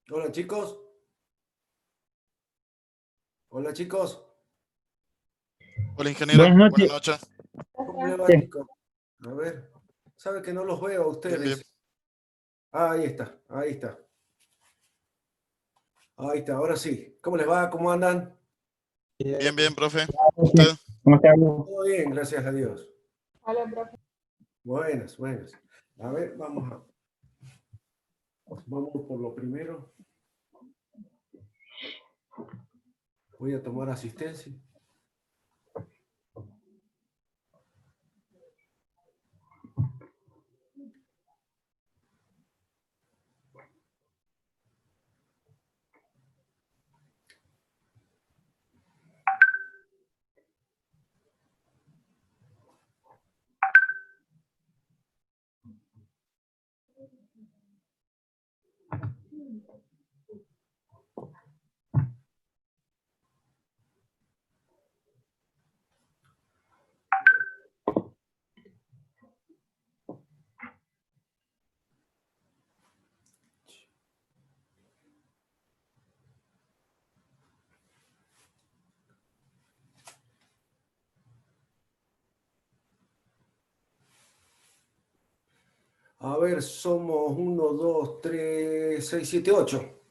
Hola chicos, hola chicos, Hola ingeniero, Buenas buenas noches. noches. ¿cómo le va Sí, chicos? A ver, sabe que no los veo a Bien, bien. ustedes. Ah, ahí está, ahí está, ahí está, ahora sí. ¿Cómo les va? ¿Cómo andan? Bien, bien, profe. ¿Usted? noches. ¿Cómo estás? Todo bien, gracias a Dios. Buenas, buenas. A ver, vamos por lo primero. Voy a tomar asistencia. A ver, somos uno, 2, 3, 6, 7, 8.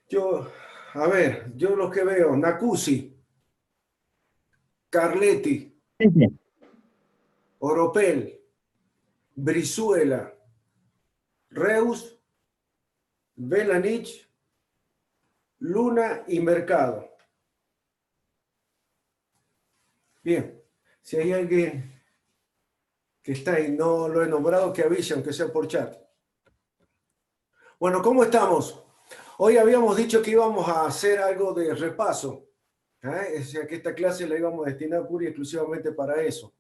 Yo lo que veo, Nacusi, Carletti, Sí, sí. Oropel, Brizuela, Reus, Belanich, Luna y Mercado. Bien, si hay alguien que está y no lo he nombrado, que avise, aunque sea por chat. Bueno, ¿cómo estamos? Hoy habíamos dicho que íbamos a hacer algo de repaso. O sea, que esta clase la íbamos a destinar pura y exclusivamente para eso.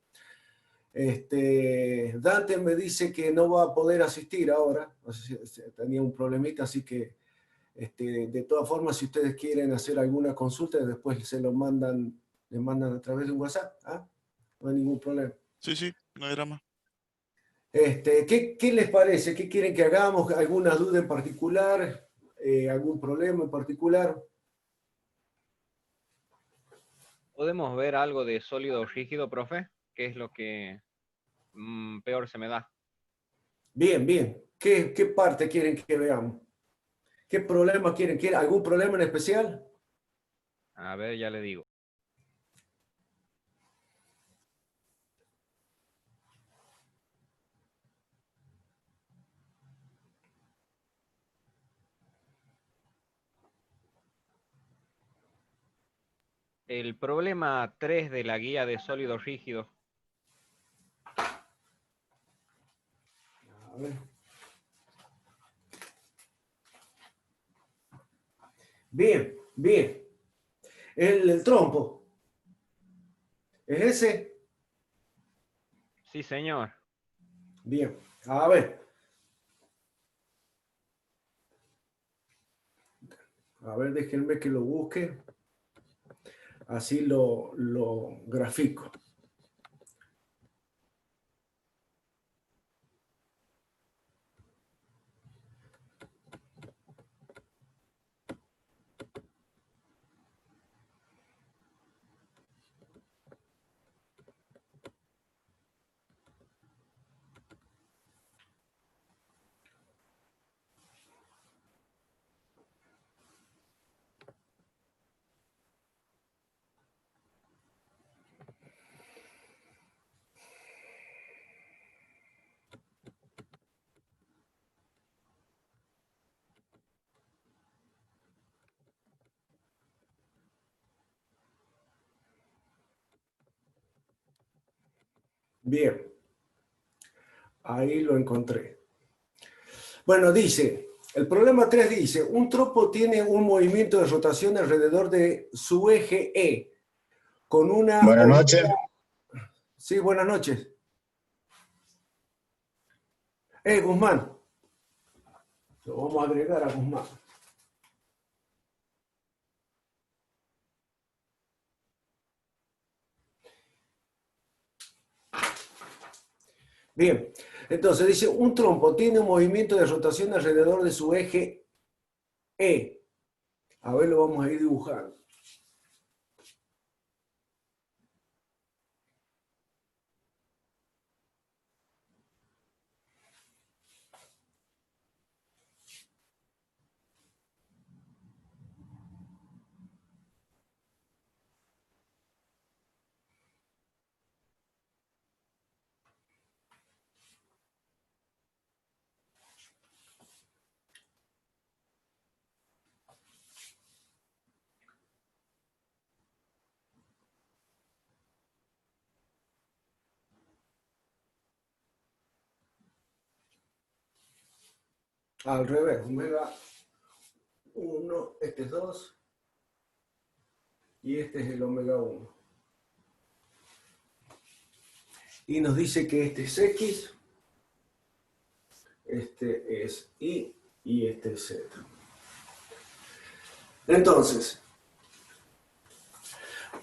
Dante me dice que no va a poder asistir ahora. No sé si tenía un problemita, así que de todas formas, si ustedes quieren hacer alguna consulta, después se lo mandan, le mandan a través de un WhatsApp. ¿Ah? No hay ningún problema. Sí, sí, no hay drama. ¿Qué les parece? ¿Qué quieren que hagamos? ¿Alguna duda en particular? ¿Algún problema en particular? ¿Podemos ver algo de sólido rígido, profe? ¿Qué es lo que peor se me da? Bien, bien. ¿Qué parte quieren que veamos? ¿Qué problema quieren? ¿Algún problema en especial? A ver, ya le digo. El problema 3 de la guía de sólido rígido. A ver. Bien, bien. El trompo. ¿Es ese? Sí, señor. Bien. A ver. A ver, déjenme que lo busque. Así lo grafico. Bien. Ahí lo encontré. Bueno, dice, el problema 3 dice, un trompo tiene un movimiento de rotación alrededor de su eje E, con una Buenas noches. orilla... Sí, buenas noches. Guzmán. Lo vamos a agregar a Guzmán. Bien. Entonces dice, un trompo tiene un movimiento de rotación alrededor de su eje E. A ver, lo vamos a ir dibujando. Al revés, omega 1, este es 2, y este es el omega 1. Y nos dice que este es X, este es Y, y este es Z. Entonces,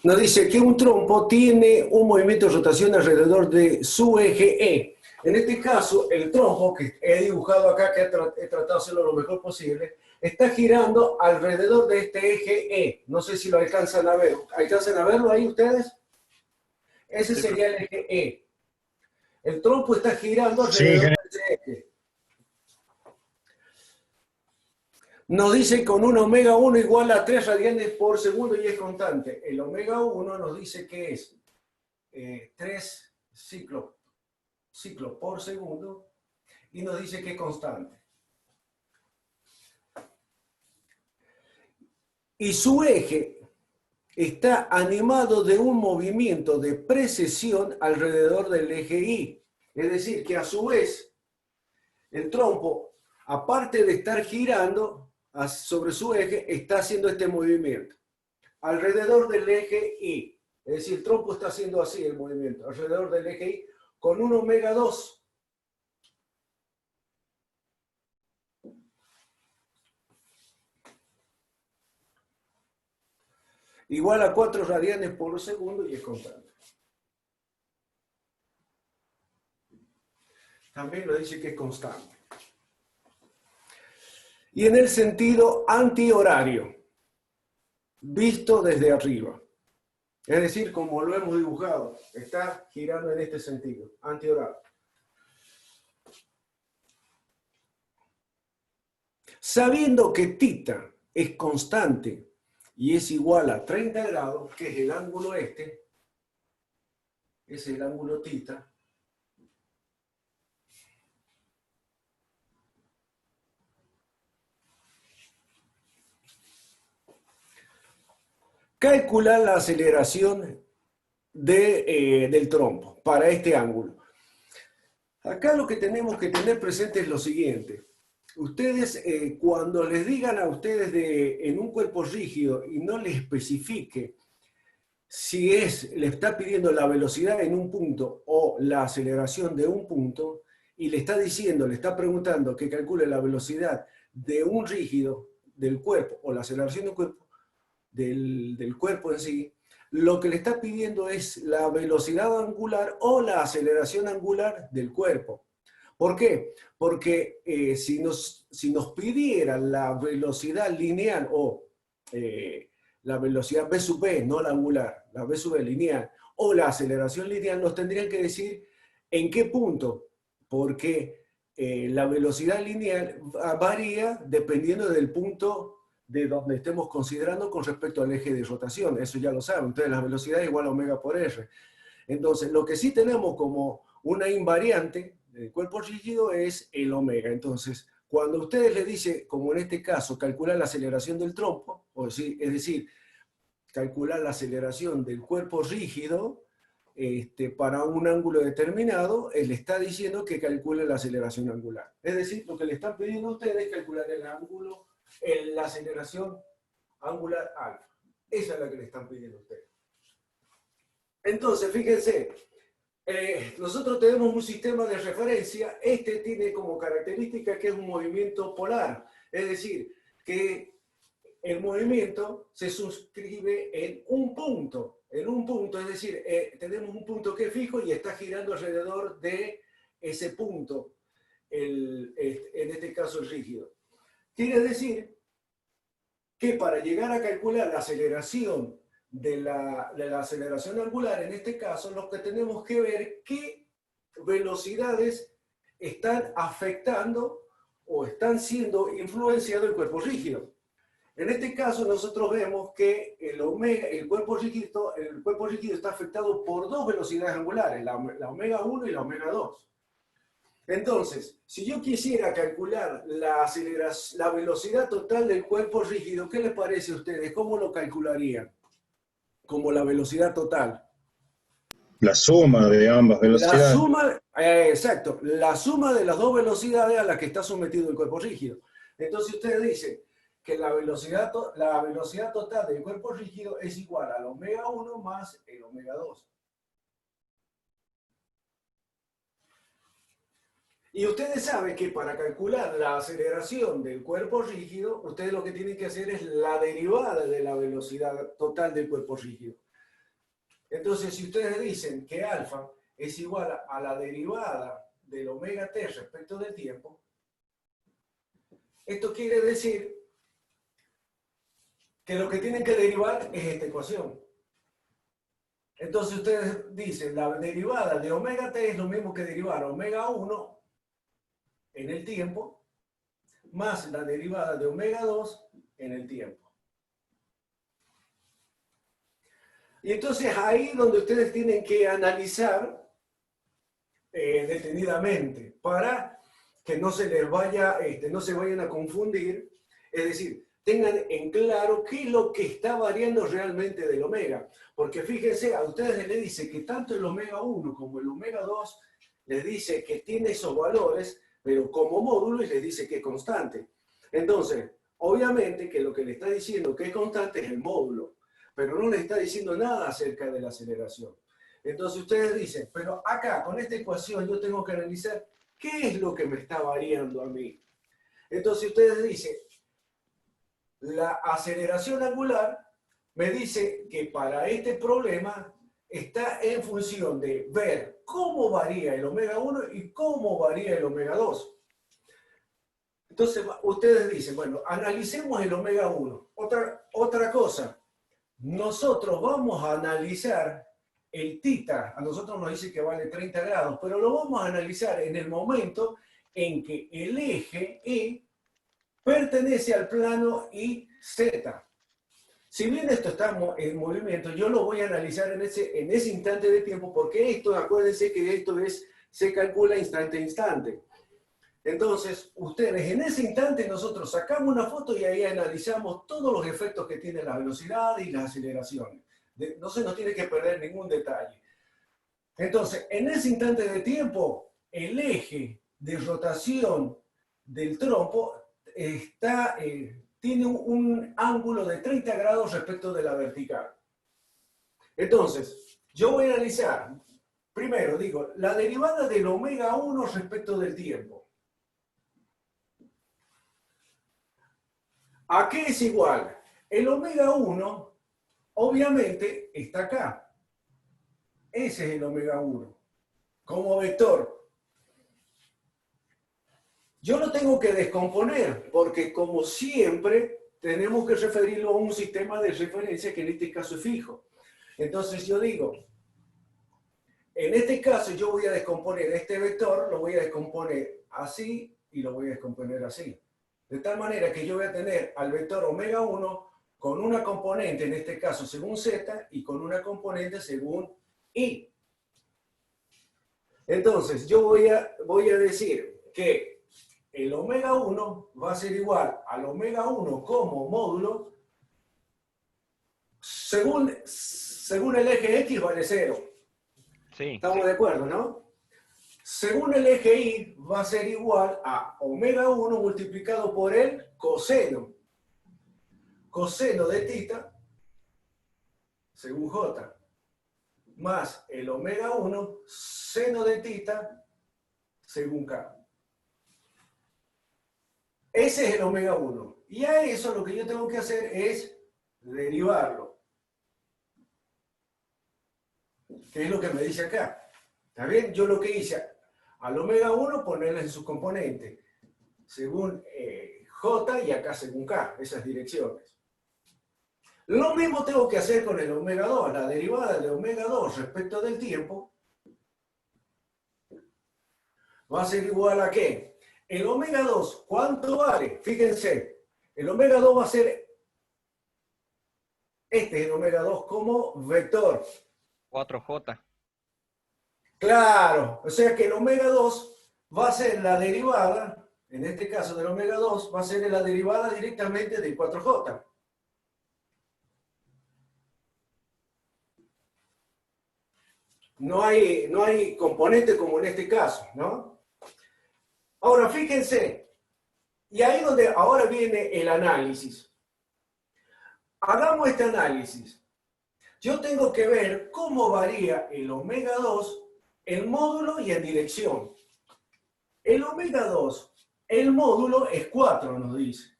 nos dice que un trompo tiene un movimiento de rotación alrededor de su eje E. En este caso, el trompo que he dibujado acá, que he tratado de hacerlo lo mejor posible, está girando alrededor de este eje E. No sé si lo alcanzan a ver. ¿Alcanzan a verlo ahí ustedes? Ese sería el eje E. El trompo está girando alrededor de ese eje. Nos dice con un omega 1 igual a 3 radianes por segundo y es constante. El omega 1 nos dice que es 3 ciclos por segundo y nos dice que es constante. Y su eje está animado de un movimiento de precesión alrededor del eje Y. Es decir, que a su vez el trompo, aparte de estar girando sobre su eje, está haciendo este movimiento alrededor del eje Y. Es decir, el trompo está haciendo así el movimiento, alrededor del eje Y, con un omega 2. Igual a 4 radianes por segundo y es constante. También lo dice que es constante. Y en el sentido antihorario, visto desde arriba. Es decir, como lo hemos dibujado, está girando en este sentido, antihorario. Sabiendo que θ es constante y es igual a 30 grados, que es el ángulo este, es el ángulo θ, calcular la aceleración del trompo para este ángulo. Acá lo que tenemos que tener presente es lo siguiente. Ustedes, cuando les digan a ustedes en un cuerpo rígido y no les especifique si le está pidiendo la velocidad en un punto o la aceleración de un punto, y le está diciendo, le está preguntando que calcule la velocidad de un rígido del cuerpo o la aceleración del cuerpo, del cuerpo en sí, lo que le está pidiendo es la velocidad angular o la aceleración angular del cuerpo. ¿Por qué? Porque si nos pidiera la velocidad lineal o la velocidad v sub b, no la angular, la v sub b lineal, o la aceleración lineal, nos tendrían que decir en qué punto, porque la velocidad lineal varía dependiendo del punto de donde estemos considerando con respecto al eje de rotación. Eso ya lo saben. Entonces la velocidad es igual a omega por r. Entonces lo que sí tenemos como una invariante del cuerpo rígido es el omega. Entonces cuando ustedes le dicen, como en este caso, calcular la aceleración del trompo, es decir, calcular la aceleración del cuerpo rígido para un ángulo determinado, él está diciendo que calcule la aceleración angular. Es decir, lo que le están pidiendo a ustedes es calcular el ángulo, la aceleración angular alfa. Esa es la que le están pidiendo a ustedes. Entonces, fíjense, nosotros tenemos un sistema de referencia. Este tiene como característica que es un movimiento polar. Es decir, que el movimiento se suscribe en un punto. En un punto, es decir, tenemos un punto que es fijo y está girando alrededor de ese punto, en este caso el rígido. Quiere decir que para llegar a calcular la aceleración de la aceleración angular, en este caso, lo que tenemos que ver qué velocidades están afectando o están siendo influenciados el cuerpo rígido. En este caso, nosotros vemos que el cuerpo rígido está afectado por dos velocidades angulares, la omega 1 y la omega 2. Entonces, si yo quisiera calcular la velocidad total del cuerpo rígido, ¿qué les parece a ustedes? ¿Cómo lo calcularían? Como la velocidad total. La suma de ambas velocidades. La suma, exacto, la suma de las dos velocidades a las que está sometido el cuerpo rígido. Entonces ustedes dicen que la velocidad total del cuerpo rígido es igual al omega 1 más el omega 2. Y ustedes saben que para calcular la aceleración del cuerpo rígido, ustedes lo que tienen que hacer es la derivada de la velocidad total del cuerpo rígido. Entonces, si ustedes dicen que alfa es igual a la derivada del omega t respecto del tiempo, esto quiere decir que lo que tienen que derivar es esta ecuación. Entonces ustedes dicen, la derivada de omega t es lo mismo que derivar omega 1 en el tiempo, más la derivada de omega 2 en el tiempo. Y entonces ahí donde ustedes tienen que analizar detenidamente para que no se les vaya, no se vayan a confundir, es decir, tengan en claro qué es lo que está variando realmente del omega. Porque fíjense, a ustedes les dice que tanto el omega 1 como el omega 2 les dice que tiene esos valores, pero como módulo les dice que es constante. Entonces, obviamente que lo que le está diciendo que es constante es el módulo, pero no le está diciendo nada acerca de la aceleración. Entonces ustedes dicen, pero acá con esta ecuación yo tengo que analizar qué es lo que me está variando a mí. Entonces ustedes dicen, la aceleración angular me dice que para este problema está en función de ver cómo varía el omega 1 y cómo varía el omega 2. Entonces, ustedes dicen, bueno, analicemos el omega 1. Otra cosa, nosotros vamos a analizar el tita, a nosotros nos dice que vale 30 grados, pero lo vamos a analizar en el momento en que el eje E pertenece al plano YZ. Si bien esto está en movimiento, yo lo voy a analizar en ese instante de tiempo, porque esto, acuérdense que esto se calcula instante a instante. Entonces, ustedes en ese instante nosotros sacamos una foto y ahí analizamos todos los efectos que tiene la velocidad y las aceleraciones. No se nos tiene que perder ningún detalle. Entonces, en ese instante de tiempo, el eje de rotación del trompo tiene un ángulo de 30 grados respecto de la vertical. Entonces, yo voy a analizar, primero digo, la derivada del omega 1 respecto del tiempo. ¿A qué es igual? El omega 1, obviamente, está acá. Ese es el omega 1, como vector. Yo lo tengo que descomponer, porque como siempre, tenemos que referirlo a un sistema de referencia que en este caso es fijo. Entonces yo digo, en este caso yo voy a descomponer este vector, lo voy a descomponer así y lo voy a descomponer así. De tal manera que yo voy a tener al vector omega 1 con una componente, en este caso según Z, y con una componente según Y. Entonces, yo voy a decir que el omega 1 va a ser igual al omega 1 como módulo, según el eje X vale 0. Sí. ¿Estamos de acuerdo, no? Según el eje Y va a ser igual a omega 1 multiplicado por el coseno. Coseno de tita, según J, más el omega 1 seno de tita, según K. Ese es el omega 1. Y a eso lo que yo tengo que hacer es derivarlo. ¿Qué es lo que me dice acá? ¿Está bien? Yo lo que hice, Al omega 1 ponerle en sus componentes, según J y acá según K, esas direcciones. Lo mismo tengo que hacer con el omega 2, la derivada de omega 2 respecto del tiempo va a ser igual a ¿qué? El omega 2, ¿cuánto vale? Fíjense, el omega 2 va a ser, este es el omega 2 como vector. 4J. Claro, o sea que el omega 2 va a ser la derivada, en este caso del omega 2, va a ser la derivada directamente del 4J. No hay componente como en este caso, ¿no? Ahora, fíjense, y ahí donde ahora viene el análisis. Hagamos este análisis. Yo tengo que ver cómo varía el omega 2 en módulo y en dirección. El omega 2, el módulo es 4, nos dice.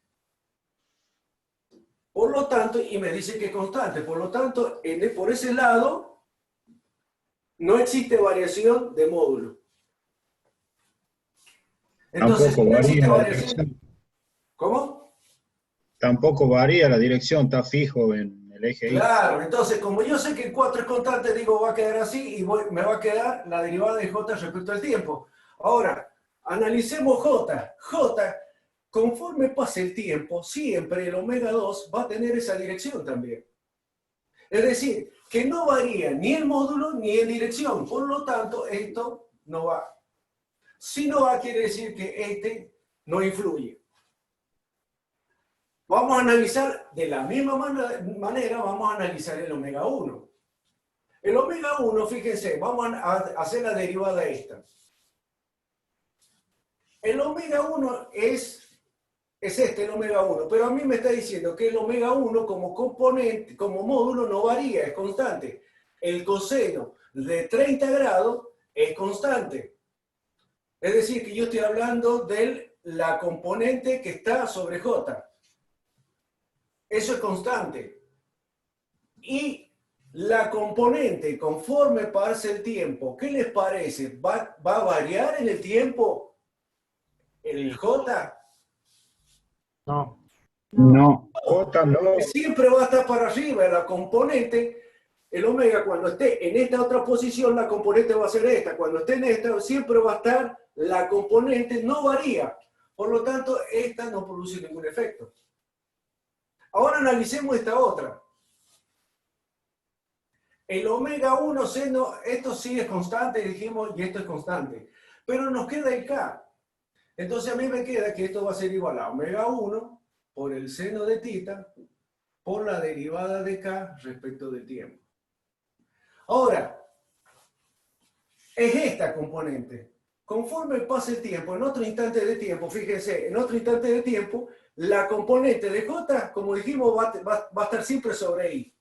Por lo tanto, y me dice que es constante, por lo tanto, por ese lado, no existe variación de módulo. Entonces, Tampoco si no varía existe la variación, dirección. ¿cómo? Tampoco varía la dirección, está fijo en el eje Y. Claro, entonces, como yo sé que el 4 es constante, digo, va a quedar así y me va a quedar la derivada de J respecto al tiempo. Ahora, analicemos J. J, conforme pase el tiempo, siempre el omega 2 va a tener esa dirección también. Es decir, que no varía ni el módulo ni en dirección. Por lo tanto, esto no va. Si no va, quiere decir que este no influye. Vamos a analizar de la misma manera, vamos a analizar el omega 1. El omega 1, fíjense, vamos a hacer la derivada esta. El omega 1 es este, el omega 1, pero a mí me está diciendo que el omega 1 como componente, como módulo no varía, es constante. El coseno de 30 grados es constante. Es decir, que yo estoy hablando de la componente que está sobre J. Eso es constante. Y la componente, conforme pase el tiempo, ¿qué les parece? ¿Va a variar en el tiempo el J? No. No. J no. Siempre va a estar para arriba la componente. El omega, cuando esté en esta otra posición, la componente va a ser esta. Cuando esté en esta, siempre va a estar la componente, no varía. Por lo tanto, esta no produce ningún efecto. Ahora analicemos esta otra. El omega 1 seno, esto sí es constante, dijimos, y esto es constante. Pero nos queda el K. Entonces a mí me queda que esto va a ser igual a omega 1 por el seno de tita por la derivada de K respecto del tiempo. Ahora, es esta componente. Conforme pase el tiempo, en otro instante de tiempo, fíjense, en otro instante de tiempo, la componente de J, como dijimos, va a estar siempre sobre I.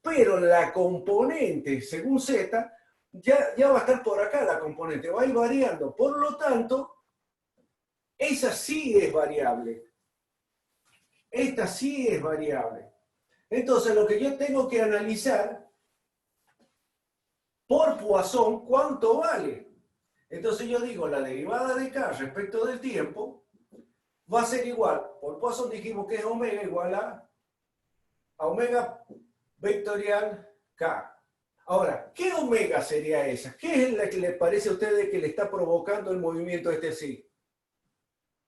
Pero la componente, según Z, ya va a estar por acá la componente, va a ir variando. Por lo tanto, esa sí es variable. Esta sí es variable. Entonces, lo que yo tengo que analizar, por Poisson, ¿cuánto vale? Entonces yo digo, la derivada de K respecto del tiempo va a ser igual. Por Poisson dijimos que es omega igual a omega vectorial K. Ahora, ¿qué omega sería esa? ¿Qué es la que le parece a ustedes que le está provocando el movimiento este así?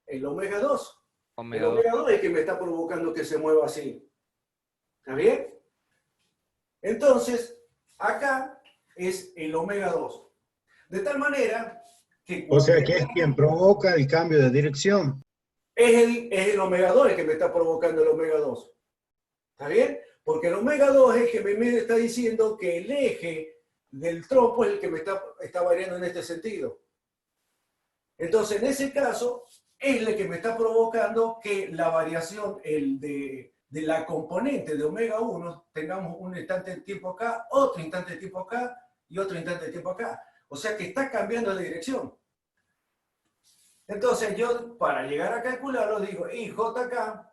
El omega 2. El omega 2 es el que me está provocando que se mueva así. ¿Está bien? Entonces, acá es el omega 2. De tal manera que... O sea que es quien provoca el cambio de dirección. Es el omega 2 el que me está provocando el omega 2. ¿Está bien? Porque el omega 2 es el que me está diciendo que el eje del trompo es el que me está variando en este sentido. Entonces, en ese caso, es el que me está provocando que la variación de la componente de omega 1 tengamos un instante de tiempo acá, otro instante de tiempo acá y otro instante de tiempo acá. O sea que está cambiando de dirección. Entonces yo, para llegar a calcularlo, digo, IJK,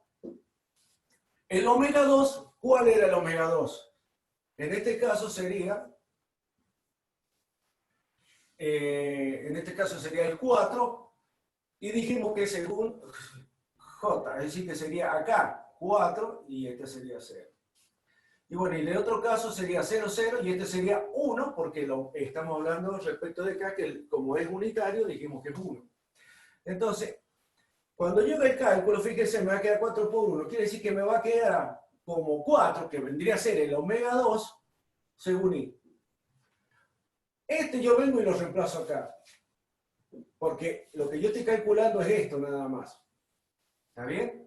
el omega 2, ¿cuál era el omega 2? En este caso sería en este caso sería el 4, y dijimos que según J, es decir, que sería acá 4 y este sería 0. Y bueno, y en el otro caso sería 0, 0 y este sería 1, porque lo estamos hablando respecto de acá, que como es unitario, dijimos que es 1. Entonces, cuando yo haga el cálculo, fíjense, me va a quedar 4 por 1, quiere decir que me va a quedar como 4, que vendría a ser el omega 2, según I. Este yo vengo y lo reemplazo acá, porque lo que yo estoy calculando es esto nada más. ¿Está bien?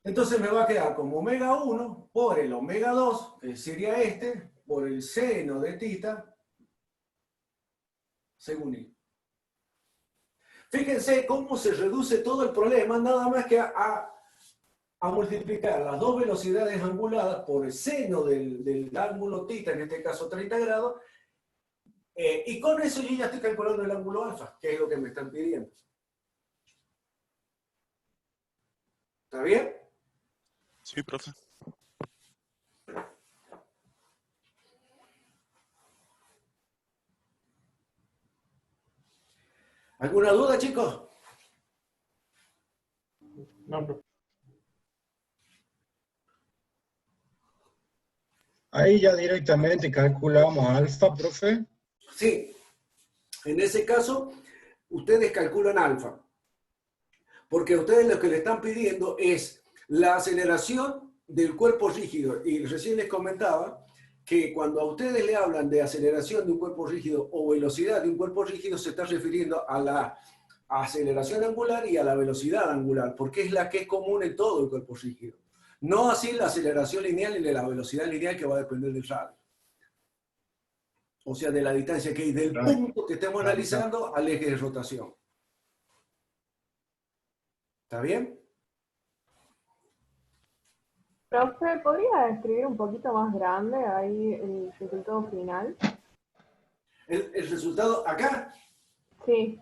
Entonces me va a quedar como omega 1 por el omega 2, que sería este, por el seno de tita, según I. Fíjense cómo se reduce todo el problema, nada más que a multiplicar las dos velocidades anguladas por el seno del ángulo tita, en este caso 30 grados, y con eso yo ya estoy calculando el ángulo alfa, que es lo que me están pidiendo. ¿Está bien? Sí, profe. ¿Alguna duda, chicos? No, profe. Ahí ya directamente calculamos alfa, profe. Sí. En ese caso, ustedes calculan alfa. Porque ustedes lo que le están pidiendo es la aceleración del cuerpo rígido. Y recién les comentaba que cuando a ustedes le hablan de aceleración de un cuerpo rígido o velocidad de un cuerpo rígido, se está refiriendo a la aceleración angular y a la velocidad angular, porque es la que es común en todo el cuerpo rígido. No así la aceleración lineal y de la velocidad lineal, que va a depender del radio. O sea, de la distancia que hay del punto que estemos analizando al eje de rotación. ¿Está bien? Profe, ¿podría escribir un poquito más grande ahí el resultado final? El resultado acá. Sí.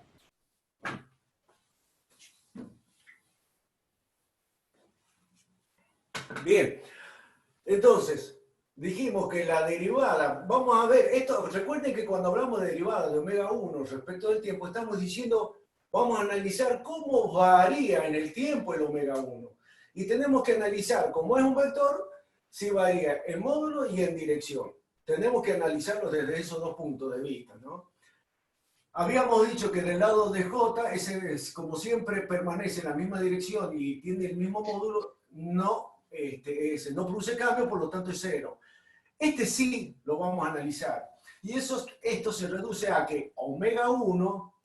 Bien. Entonces, dijimos que la derivada, vamos a ver, esto, recuerden que cuando hablamos de derivada de omega 1 respecto del tiempo, estamos diciendo, vamos a analizar cómo varía en el tiempo el omega 1. Y tenemos que analizar, como es un vector, si varía en módulo y en dirección. Tenemos que analizarlo desde esos dos puntos de vista, ¿no? Habíamos dicho que del lado de J, ese, como siempre permanece en la misma dirección y tiene el mismo módulo, no, no produce cambio, por lo tanto es 0. Este sí lo vamos a analizar. Y esto se reduce a que omega 1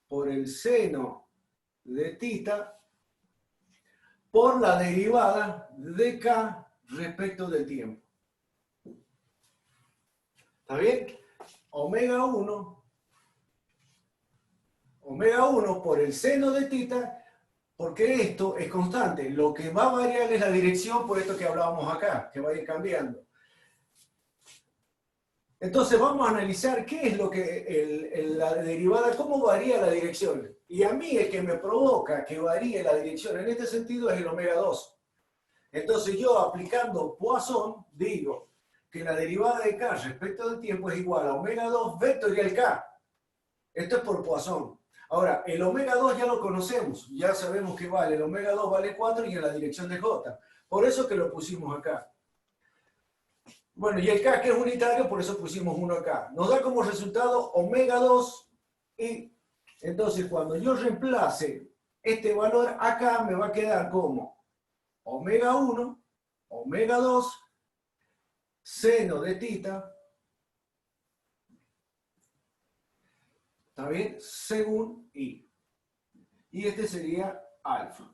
por el seno de tita por la derivada de K respecto del tiempo. ¿Está bien? Omega 1 por el seno de tita, porque esto es constante. Lo que va a variar es la dirección, por esto que hablábamos acá, que va a ir cambiando. Entonces vamos a analizar qué es lo que la derivada, cómo varía la dirección. Y a mí el que me provoca que varíe la dirección en este sentido es el omega 2. Entonces yo, aplicando Poisson, digo que la derivada de K respecto del tiempo es igual a omega 2 vectorial K. Esto es por Poisson. Ahora, el omega 2 ya lo conocemos, ya sabemos que vale, el omega 2 vale 4 y en la dirección de J. Por eso que lo pusimos acá. Bueno, y el K, que es unitario, por eso pusimos 1 acá. Nos da como resultado omega 2 y entonces cuando yo reemplace este valor acá, me va a quedar como omega 1, omega 2, seno de tita, ¿está bien? Según I. Y este sería alfa.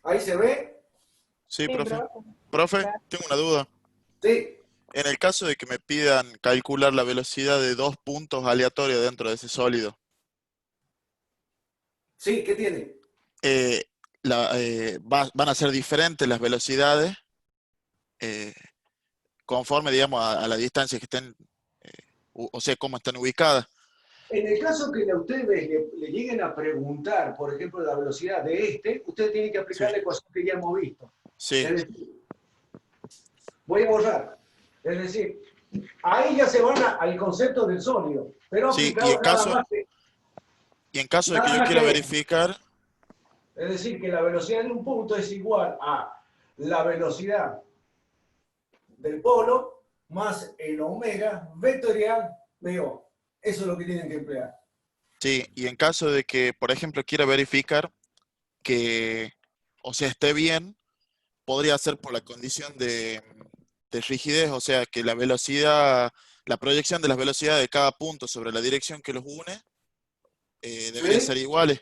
¿Ahí se ve? Sí, Sí, profe. profe. Profe, Gracias. tengo una duda. Sí. En el caso de que me pidan calcular la velocidad de dos puntos aleatorios dentro de ese sólido, Sí, ¿qué tiene? eh, van a ser diferentes las velocidades eh, conforme, digamos, a la distancia que estén, o sea, cómo están ubicadas. En el caso que a ustedes le lleguen a preguntar, por ejemplo, la velocidad de ustedes tienen que aplicar la ecuación que ya hemos visto. Sí, Es decir, voy a borrar. Es decir, ahí ya se van al concepto del sólido, pero sí, aplicado nada más y en caso de que nada yo más quiera que, verificar, es decir, que la velocidad de un punto es igual a la velocidad del polo más el omega vectorial de O. Eso es lo que tienen que emplear. sí, y en caso de que, por ejemplo, quiera verificar que, o sea, esté bien, podría ser por la condición de rigidez, o sea, que la velocidad, la proyección de las velocidades de cada punto sobre la dirección que los une debería ser ¿Sí? iguales.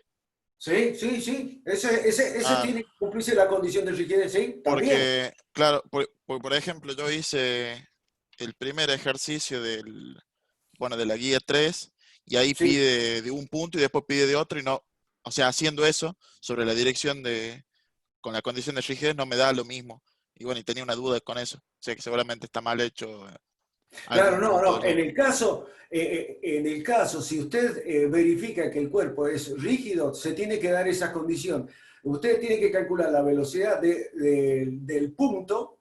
Sí, sí, sí. Ese Ah, tiene que cumplirse la condición de rigidez, sí, también. porque, claro, por ejemplo, yo hice el primer ejercicio bueno, de la guía 3 y ahí Sí, pide de un punto y después pide de otro y no, o sea, haciendo eso sobre la dirección con la condición de rigidez no me da lo mismo. Y bueno, y tenía una duda con eso. O sea, que seguramente está mal hecho claro, algún no, punto no. de la... En el caso, si usted verifica que el cuerpo es rígido, se tiene que dar esa condición. Usted tiene que calcular la velocidad del punto,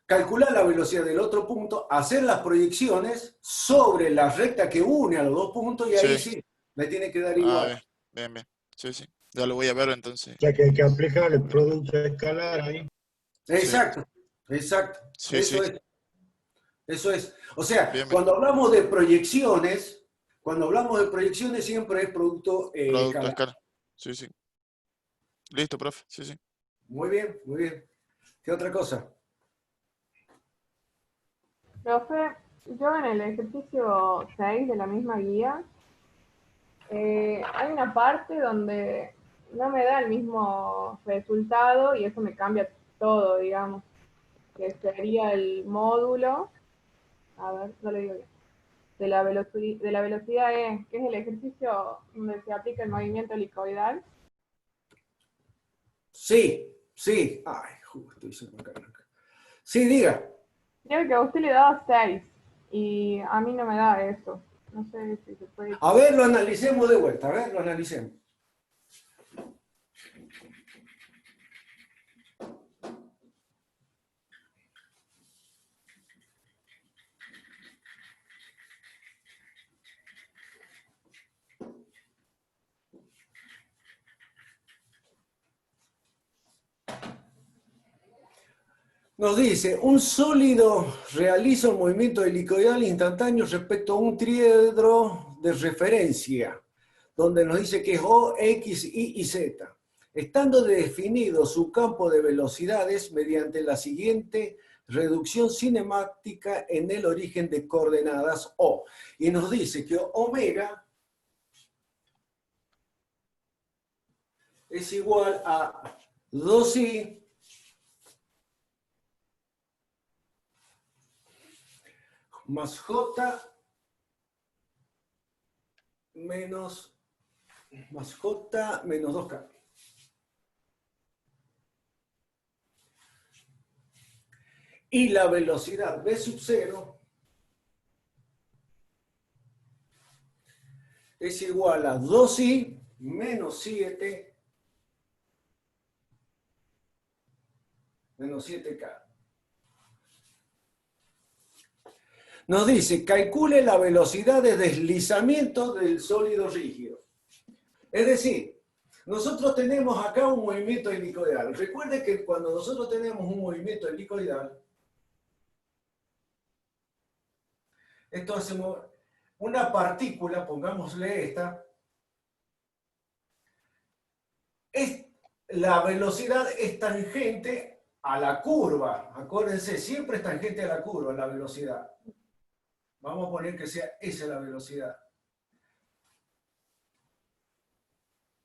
calcular la velocidad del otro punto, hacer las proyecciones sobre la recta que une a los dos puntos y ahí Sí, sí, le tiene que dar ah, igual. bien, bien, bien. Sí, sí. Ya lo voy a ver entonces. O sea que hay que aplicar el producto escalar ahí. Sí, Exacto, exacto. sí, sí. Eso es. Eso es. O sea, Bien, bien. cuando hablamos de proyecciones siempre es producto Producto escalar. escala. Sí, sí. Listo, profe. Sí, sí. Muy bien, muy bien. ¿Qué otra cosa? Profe, yo en el ejercicio 6 de la misma guía, hay una parte donde no me da el mismo resultado y eso me cambia todo, digamos, que sería el módulo, a ver, no lo digo bien, de la velocidad E, que es el ejercicio donde se aplica el movimiento helicoidal. Sí, sí. Ay, justo hice una cara. Sí, diga. Creo que a usted le daba 6 y a mí no me da eso. No sé si se puede. A ver, lo analicemos de vuelta. A ver, lo analicemos. Nos dice, un sólido realiza un movimiento helicoidal instantáneo respecto a un triedro de referencia, donde nos dice que es O, X, Y y Z, estando definido su campo de velocidades mediante la siguiente reducción cinemática en el origen de coordenadas O. Y nos dice que omega es igual a 2i más j menos j menos 2k. Y la velocidad v sub 0 es igual a 2i menos 7 menos 7k. Nos dice, calcule la velocidad de deslizamiento del sólido rígido. Es decir, nosotros tenemos acá un movimiento helicoidal. Recuerde que cuando nosotros tenemos un movimiento helicoidal, esto hace una partícula, pongámosle esta, la velocidad es tangente a la curva. Acuérdense, siempre es tangente a la curva la velocidad. Vamos a poner que sea esa la velocidad.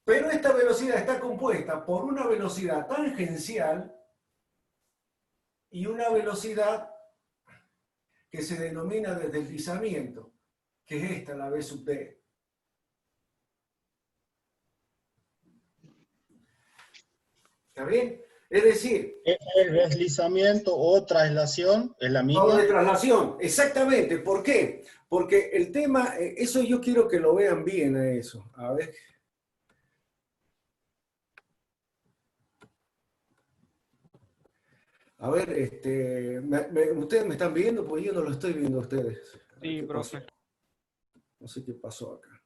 Pero esta velocidad está compuesta por una velocidad tangencial y una velocidad que se denomina de deslizamiento, que es esta, la v sub d. ¿Está bien? Es decir, el deslizamiento o traslación es la o misma. de traslación, exactamente. ¿Por qué? Porque el tema, eso yo quiero que lo vean bien a eso. A ver. A ver, ustedes me están viendo, porque yo no lo estoy viendo a ustedes. A ver Sí, qué profe. pasó. No sé qué pasó acá.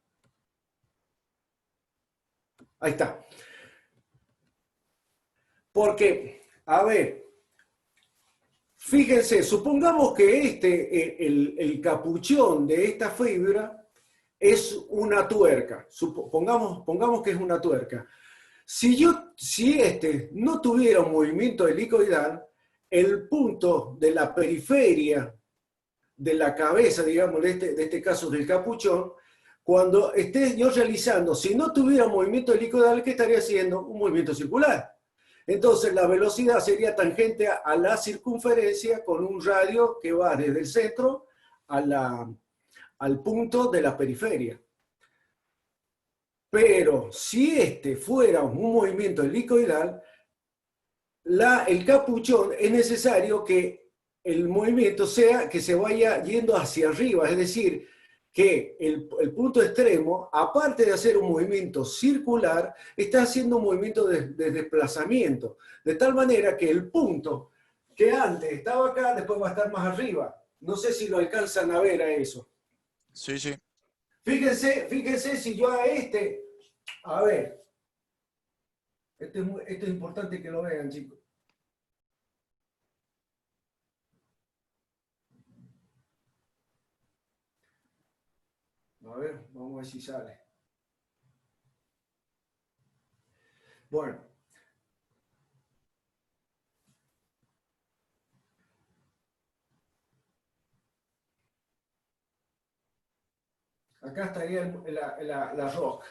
Ahí está. Porque, a ver, fíjense, supongamos que el capuchón de esta fibra es una tuerca. Pongamos que es una tuerca. Si este no tuviera un movimiento helicoidal, el punto de la periferia de la cabeza, digamos, de este caso del capuchón, cuando esté yo realizando, si no tuviera movimiento helicoidal, ¿qué estaría haciendo? Un movimiento circular. Entonces la velocidad sería tangente a la circunferencia con un radio que va desde el centro al punto de la periferia. Pero si este fuera un movimiento helicoidal, el capuchón es necesario que el movimiento sea que se vaya yendo hacia arriba, es decir, que el punto extremo, aparte de hacer un movimiento circular, está haciendo un movimiento de desplazamiento, de tal manera que el punto que antes estaba acá, después va a estar más arriba. No sé si lo alcanzan a ver a eso. Sí, sí. Fíjense si yo a ver, esto es importante que lo vean, chicos. A ver, vamos a ver si sale. Bueno. Acá estaría la roca.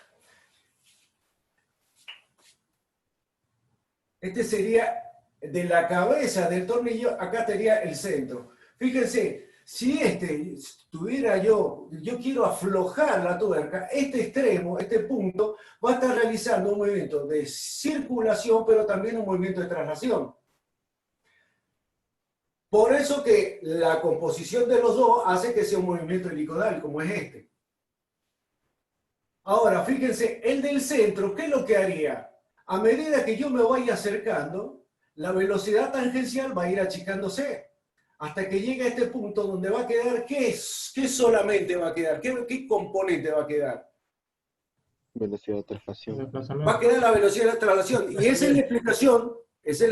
Este sería de la cabeza del tornillo, acá estaría el centro. Fíjense, si tuviera yo quiero aflojar la tuerca, este extremo, este punto, va a estar realizando un movimiento de circulación, pero también un movimiento de traslación. Por eso que la composición de los dos hace que sea un movimiento helicoidal, como es este. Ahora, fíjense, el del centro, ¿qué es lo que haría? A medida que yo me vaya acercando, la velocidad tangencial va a ir achicándose hasta que llegue a este punto donde va a quedar, ¿qué solamente va a quedar? ¿Qué componente va a quedar? Velocidad de traslación. Va a quedar la velocidad de la traslación. Y esa es la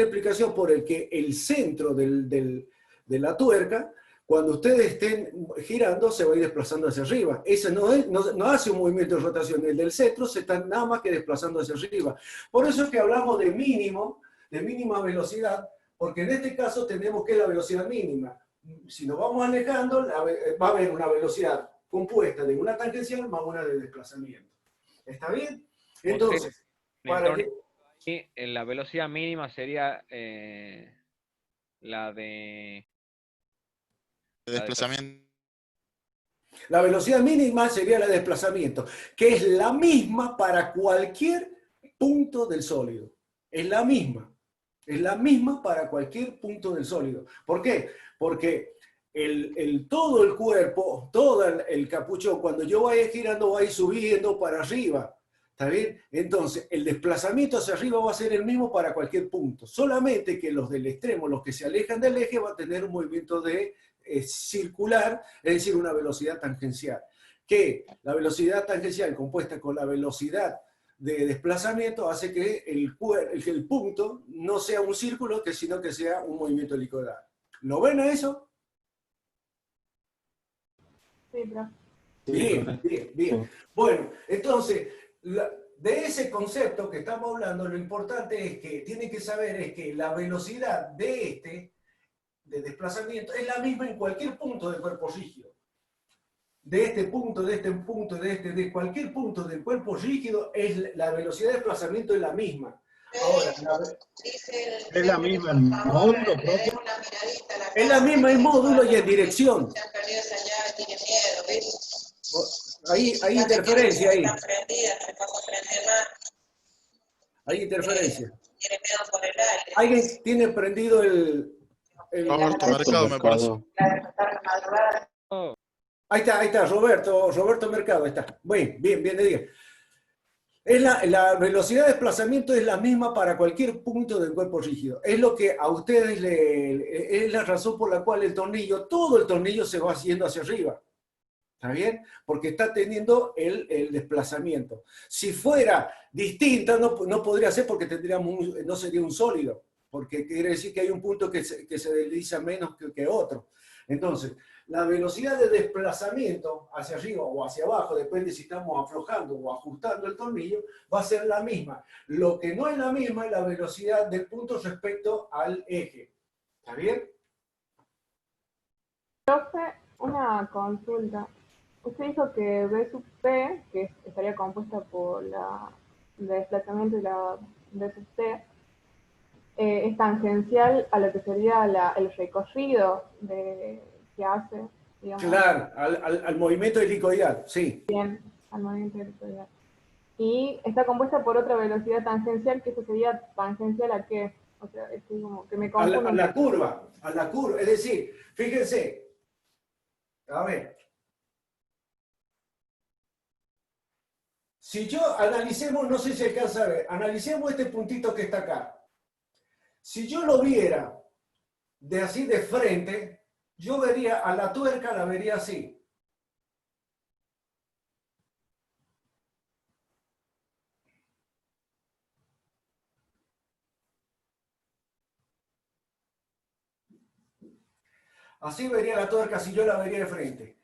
explicación por el que el centro de la tuerca, cuando ustedes estén girando, se va a ir desplazando hacia arriba. Ese no hace un movimiento de rotación. El del centro se está nada más que desplazando hacia arriba. Por eso es que hablamos de mínima velocidad, porque en este caso tenemos que la velocidad mínima. Si nos vamos alejando, va a haber una velocidad compuesta de una tangencial más una de desplazamiento. ¿Está bien? Entonces, la velocidad mínima sería la de desplazamiento. La velocidad mínima sería la de desplazamiento, que es la misma para cualquier punto del sólido. Es la misma. Es la misma para cualquier punto del sólido. ¿Por qué? Porque todo el cuerpo, todo el capuchón, cuando yo vaya girando, va a ir subiendo para arriba. ¿Está bien? Entonces, el desplazamiento hacia arriba va a ser el mismo para cualquier punto. Solamente que los del extremo, los que se alejan del eje, van a tener un movimiento circular, es decir, una velocidad tangencial. Que la velocidad tangencial compuesta con la velocidad de desplazamiento hace que el punto no sea un círculo, sino que sea un movimiento helicoidal. ¿Lo ven a eso? Sí, profe. Bien. Bueno, entonces, de ese concepto que estamos hablando, lo importante es que tienen que saber es que la velocidad de desplazamiento es la misma en cualquier punto del cuerpo rígido. De cualquier punto del cuerpo rígido, la velocidad de desplazamiento es la misma. Ahora, ¿es la misma en módulo, profe? Es la misma en módulo y en dirección. Hay interferencia ahí. Hay interferencia. ¿Alguien tiene prendido el Roberto Mercado, me parece. Oh, Ahí está, Roberto Mercado, ahí está. Bien, le digo. La velocidad de desplazamiento es la misma para cualquier punto del cuerpo rígido. Es lo que a ustedes es la razón por la cual todo el tornillo se va haciendo hacia arriba. ¿Está bien? Porque está teniendo el desplazamiento. Si fuera distinta, no podría ser porque no sería un sólido. Porque quiere decir que hay un punto que se desliza menos que otro. Entonces, la velocidad de desplazamiento hacia arriba o hacia abajo, depende si estamos aflojando o ajustando el tornillo, va a ser la misma. Lo que no es la misma es la velocidad del punto respecto al eje. ¿Está bien? Profe, una consulta. Usted dijo que B sub P, que estaría compuesta por el desplazamiento y la B sub T, es tangencial a lo que sería el recorrido que hace, digamos. Claro, al movimiento helicoidal, sí. Bien, al movimiento helicoidal. Y está compuesta por otra velocidad tangencial, que eso sería tangencial a qué. O sea, es como que me A confundo. la curva. Es decir, fíjense, a ver. Si yo analicemos, no sé si alcanza a ver, analicemos este puntito que está acá. Si yo lo viera así de frente, yo vería a la tuerca, la vería así. Así vería la tuerca si yo la vería de frente.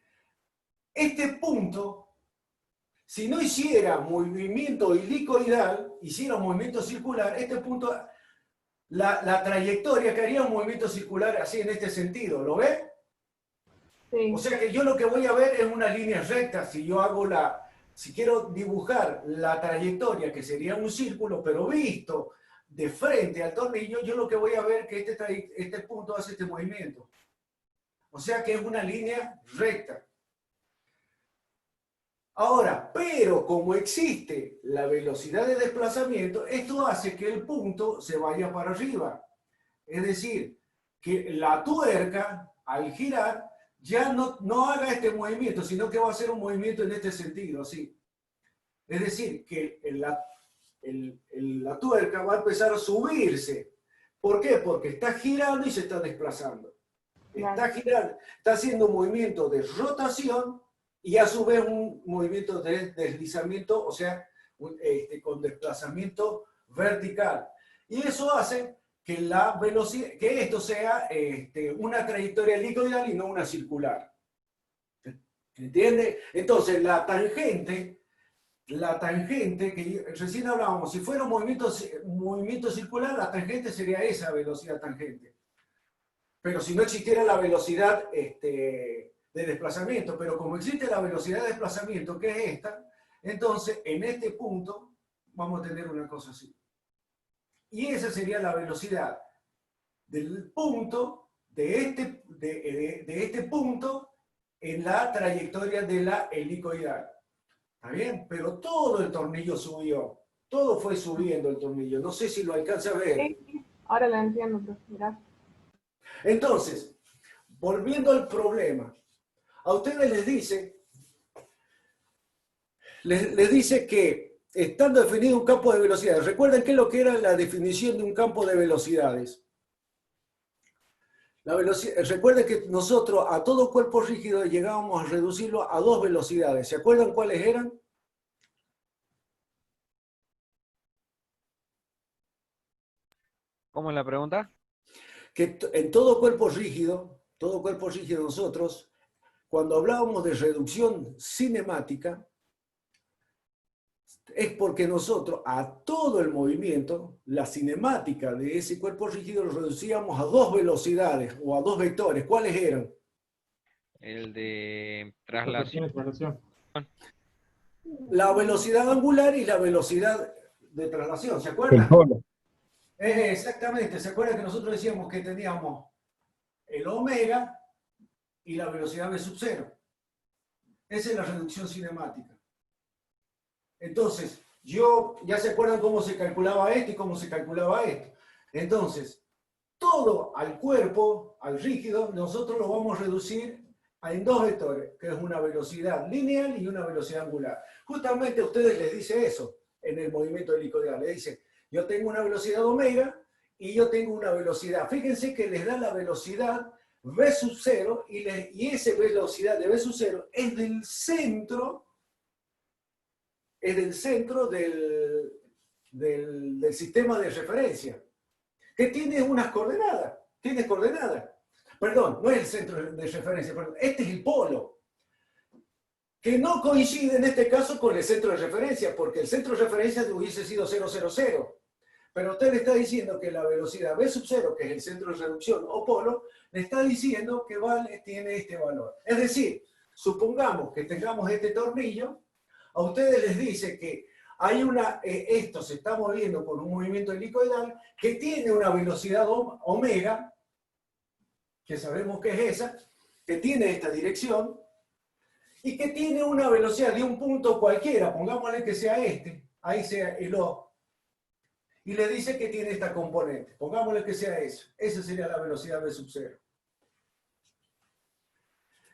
Este punto, si no hiciera movimiento helicoidal, hiciera un movimiento circular, este punto, la trayectoria que haría un movimiento circular así en este sentido, ¿lo ve? Sí. O sea que yo lo que voy a ver es una línea recta. Si quiero dibujar la trayectoria, que sería un círculo, pero visto de frente al tornillo, yo lo que voy a ver es que este punto hace este movimiento. O sea que es una línea recta. Ahora, pero como existe la velocidad de desplazamiento, esto hace que el punto se vaya para arriba. Es decir, que la tuerca, al girar, ya no haga este movimiento, sino que va a hacer un movimiento en este sentido, así. Es decir, que la tuerca va a empezar a subirse. ¿Por qué? Porque está girando y se está desplazando. Está girando, está haciendo un movimiento de rotación y a su vez un movimiento de deslizamiento, o sea, con desplazamiento vertical. Y eso hace que que esto sea una trayectoria helicoidal y no una circular. ¿Entiende? Entonces, la tangente que recién hablábamos, si fuera un movimiento circular, la tangente sería esa velocidad tangente. Pero si no existiera la velocidad de desplazamiento, pero como existe la velocidad de desplazamiento, que es esta, entonces en este punto vamos a tener una cosa así. Y esa sería la velocidad del punto, de este punto, en la trayectoria de la helicoidal. ¿Está bien? Pero todo el tornillo subió. Todo fue subiendo el tornillo. No sé si lo alcanza a ver. Sí, ahora lo entiendo, pero gracias. Entonces, volviendo al problema, a ustedes les dice que estando definido un campo de velocidades, recuerden qué es lo que era la definición de un campo de velocidades. Recuerden que nosotros a todo cuerpo rígido llegábamos a reducirlo a dos velocidades. ¿Se acuerdan cuáles eran? ¿Cómo es la pregunta? Que en todo cuerpo rígido nosotros, cuando hablábamos de reducción cinemática, es porque nosotros a todo el movimiento, la cinemática de ese cuerpo rígido lo reducíamos a dos velocidades o a dos vectores. ¿Cuáles eran? El de Rotación traslación. y traslación. La velocidad angular y la velocidad de traslación, ¿se El acuerdan? polo. Exactamente, ¿se acuerdan que nosotros decíamos que teníamos el omega y la velocidad v sub 0? Esa es la reducción cinemática. Entonces, ya se acuerdan cómo se calculaba esto y cómo se calculaba esto. Entonces, todo al cuerpo, al rígido, nosotros lo vamos a reducir en dos vectores, que es una velocidad lineal y una velocidad angular. Justamente a ustedes les dice eso en el movimiento helicoidal. Les dice, yo tengo una velocidad omega y yo tengo una velocidad. Fíjense que les da la velocidad v sub 0 y esa velocidad de v sub 0 es del centro, del sistema de referencia, que tiene unas coordenadas. Tiene coordenadas. Perdón, no es el centro de referencia, perdón, este es el polo, que no coincide en este caso con el centro de referencia, porque el centro de referencia hubiese sido 0, 0, 0. Pero usted le está diciendo que la velocidad v sub 0, que es el centro de reducción o polo, le está diciendo que tiene este valor. Es decir, supongamos que tengamos este tornillo, a ustedes les dice que hay esto se está moviendo por un movimiento helicoidal que tiene una velocidad omega, que sabemos que es esa, que tiene esta dirección, y que tiene una velocidad de un punto cualquiera, pongámosle que sea este, ahí sea el O, y le dice que tiene esta componente, pongámosle que sea eso, esa sería la velocidad v sub 0.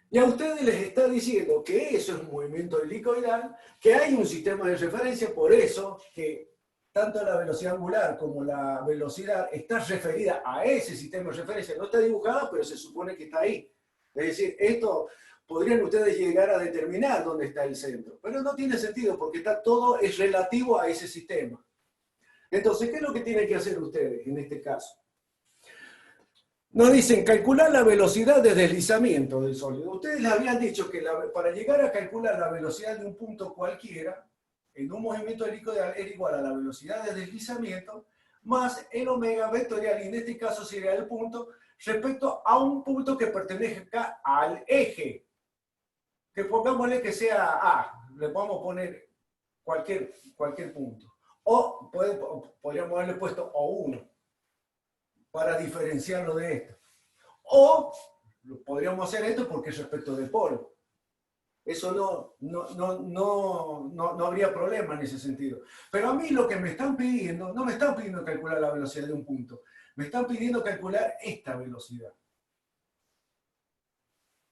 Y a ustedes les está diciendo que eso es un movimiento helicoidal, que hay un sistema de referencia, por eso que tanto la velocidad angular como la velocidad está referida a ese sistema de referencia. No está dibujada, pero se supone que está ahí. Es decir, esto podrían ustedes llegar a determinar dónde está el centro, pero no tiene sentido porque todo es relativo a ese sistema. Entonces, ¿qué es lo que tienen que hacer ustedes en este caso? Nos dicen calcular la velocidad de deslizamiento del sólido. Ustedes les habían dicho que para llegar a calcular la velocidad de un punto cualquiera, en un movimiento helicoidal era igual a la velocidad de deslizamiento más el omega vectorial, y en este caso sería el punto, respecto a un punto que pertenezca al eje. Que pongámosle que sea A, le podemos poner cualquier punto. O podríamos haberle puesto O1 para diferenciarlo de esto. O podríamos hacer esto porque es respecto del polo. Eso no habría problema en ese sentido. Pero a mí lo que me están pidiendo, no me están pidiendo calcular la velocidad de un punto, me están pidiendo calcular esta velocidad.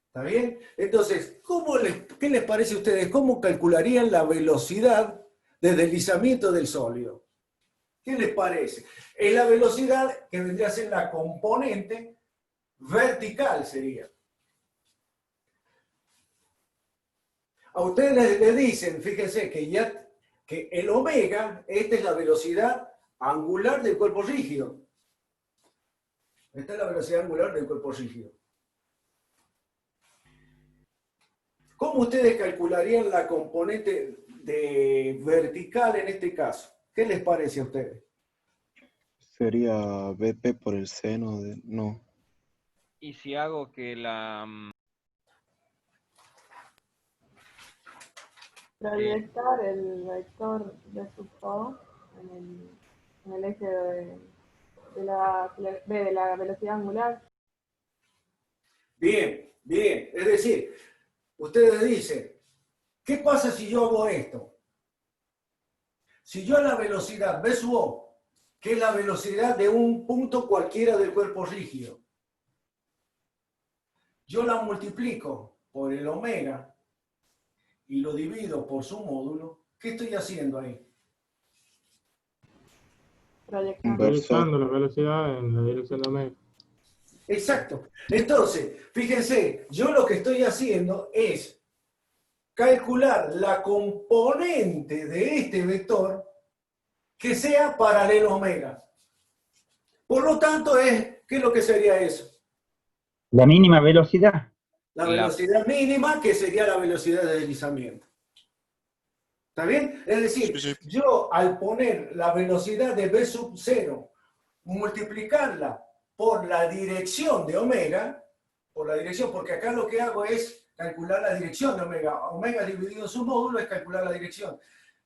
¿Está bien? Entonces, ¿qué les parece a ustedes? ¿Cómo calcularían la velocidad de deslizamiento del sólido? ¿Qué les parece? Es la velocidad que vendría a ser la componente vertical, sería. A ustedes les dicen, fíjense que el omega, esta es la velocidad angular del cuerpo rígido. Esta es la velocidad angular del cuerpo rígido. ¿Cómo ustedes calcularían la componente vertical en este caso? ¿Qué les parece a ustedes? Sería BP por el seno de... No. Y si hago que proyectar el vector de sub O en el eje de la velocidad angular. Bien, bien. Es decir, ustedes dicen, ¿qué pasa si yo hago esto? Si yo la velocidad v sub O, que es la velocidad de un punto cualquiera del cuerpo rígido, yo la multiplico por el omega y lo divido por su módulo, ¿qué estoy haciendo ahí? Proyectando la velocidad en la dirección de omega. Exacto. Entonces, fíjense, yo lo que estoy haciendo es calcular la componente de este vector que sea paralelo a omega. Por lo tanto, ¿qué es lo que sería eso? La mínima velocidad. La velocidad mínima, que sería la velocidad de deslizamiento. ¿Está bien? Es decir, Sí. yo al poner la velocidad de v sub 0, multiplicarla por la dirección de omega, porque acá lo que hago es calcular la dirección de omega. Omega dividido en su módulo es calcular la dirección.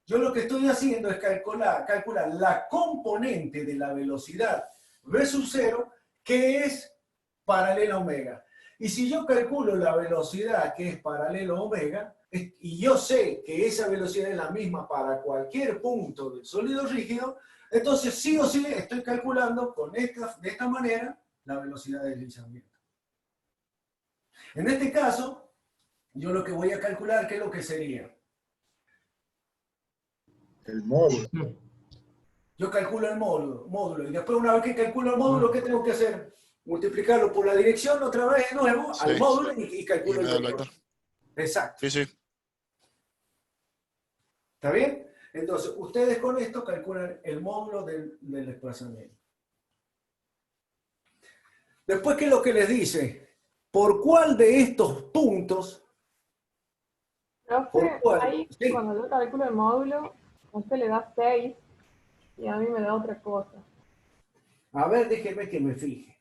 Yo lo que estoy haciendo es calcular la componente de la velocidad v sub 0, que es paralela a omega. Y si yo calculo la velocidad que es paralelo a omega, y yo sé que esa velocidad es la misma para cualquier punto del sólido rígido, entonces sí o sí estoy calculando de esta manera la velocidad de deslizamiento. En este caso, yo lo que voy a calcular, ¿qué es lo que sería? El módulo. Yo calculo el módulo, y después una vez que calculo el módulo, ¿qué tengo que hacer? Multiplicarlo por la dirección otra vez de nuevo, Sí. al módulo, y calculo Y me da el el vector. vector. Exacto. Sí, sí. ¿Está bien? Entonces, ustedes con esto calculan el módulo del desplazamiento. Después, ¿qué es lo que les dice? ¿Por cuál de estos puntos? Profe, ¿Por cuál? ahí Sí. cuando yo calculo el módulo, a usted le da 6 y a mí me da otra cosa. A ver, déjenme que me fije.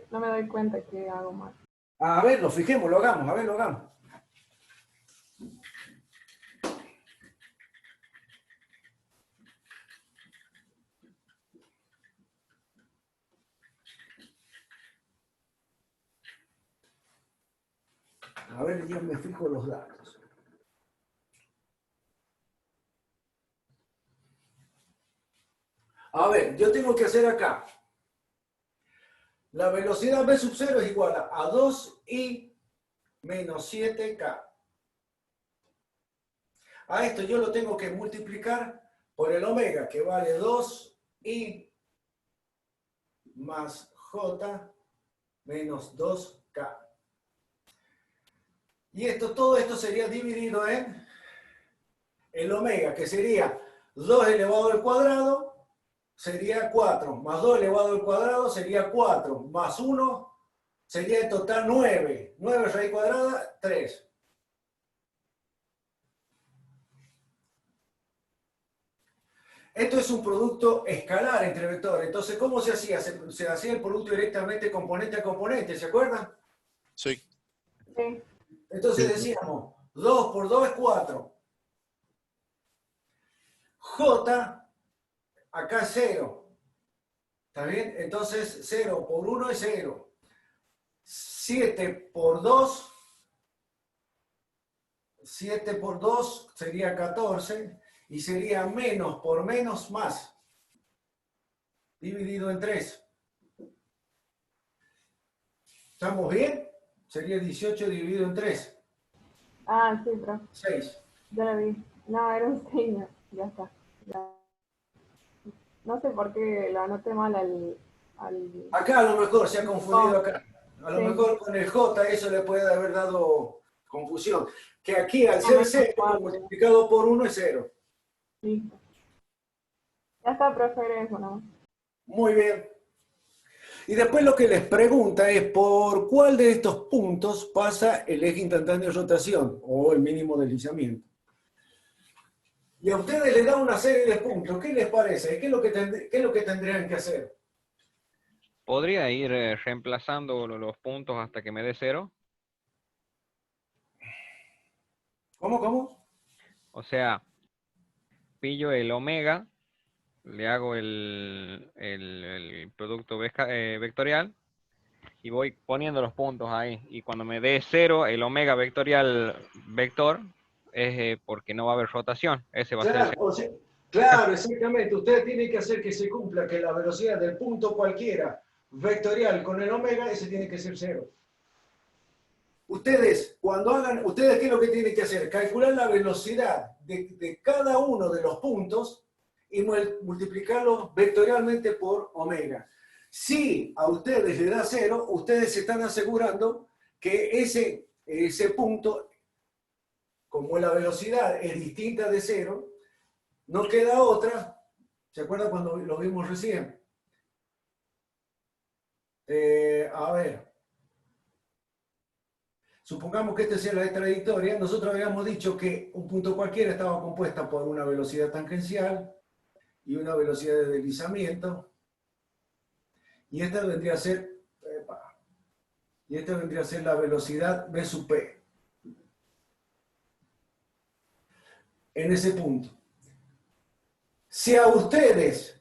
No me doy cuenta que hago mal. A ver, lo fijemos, lo hagamos, a ver, lo hagamos. A ver, yo me fijo los datos. A ver, yo tengo que hacer acá. La velocidad v sub 0 es igual a 2i menos 7k. A esto yo lo tengo que multiplicar por el omega, que vale 2i más j menos 2k. Y todo esto sería dividido en el omega, que sería 2 elevado al cuadrado, sería 4, más 2 elevado al cuadrado sería 4, más 1 sería en total 9. 9 raíz cuadrada, 3. Esto es un producto escalar entre vectores. Entonces, ¿cómo se hacía? Se hacía el producto directamente componente a componente, ¿se acuerdan? Sí. Sí. Entonces decíamos, 2 por 2 es 4. J, acá es 0. ¿Está bien? Entonces 0 por 1 es 0. 7 por 2 sería 14 y sería menos por menos más. Dividido en 3. ¿Estamos bien? Sería 18 dividido en 3. Ah, sí, profe. 6. Ya lo vi. No, era un signo. Ya está. Ya. No sé por qué lo anoté mal al... Acá a lo mejor se ha confundido acá. A lo Sí. mejor con el J eso le puede haber dado confusión. Que aquí al ser 0 multiplicado por 1 es 0. Listo. Ya está, profe, era eso, ¿no? Muy bien. Y después lo que les pregunta es por cuál de estos puntos pasa el eje instantáneo de rotación o el mínimo deslizamiento. Y a ustedes les da una serie de puntos. ¿Qué les parece? ¿Qué es lo que tendrían que hacer? ¿Podría ir reemplazando los puntos hasta que me dé 0? ¿Cómo? O sea, pillo el omega, le hago el producto vectorial y voy poniendo los puntos ahí. Y cuando me dé 0, el omega vectorial vector es porque no va a haber rotación. Ese va a ser el Claro, claro, exactamente. Ustedes tienen que hacer que se cumpla que la velocidad del punto cualquiera vectorial con el omega, ese tiene que ser 0. Ustedes, ¿qué es lo que tienen que hacer? Calcular la velocidad de cada uno de los puntos y multiplicarlo vectorialmente por omega. Si a ustedes les da 0, ustedes se están asegurando que ese punto, como la velocidad es distinta de 0, no queda otra. ¿Se acuerdan cuando lo vimos recién? A ver. Supongamos que esta sea la trayectoria. Nosotros habíamos dicho que un punto cualquiera estaba compuesta por una velocidad tangencial y una velocidad de deslizamiento. Y esta vendría a ser la velocidad v sub p. En ese punto. Si a ustedes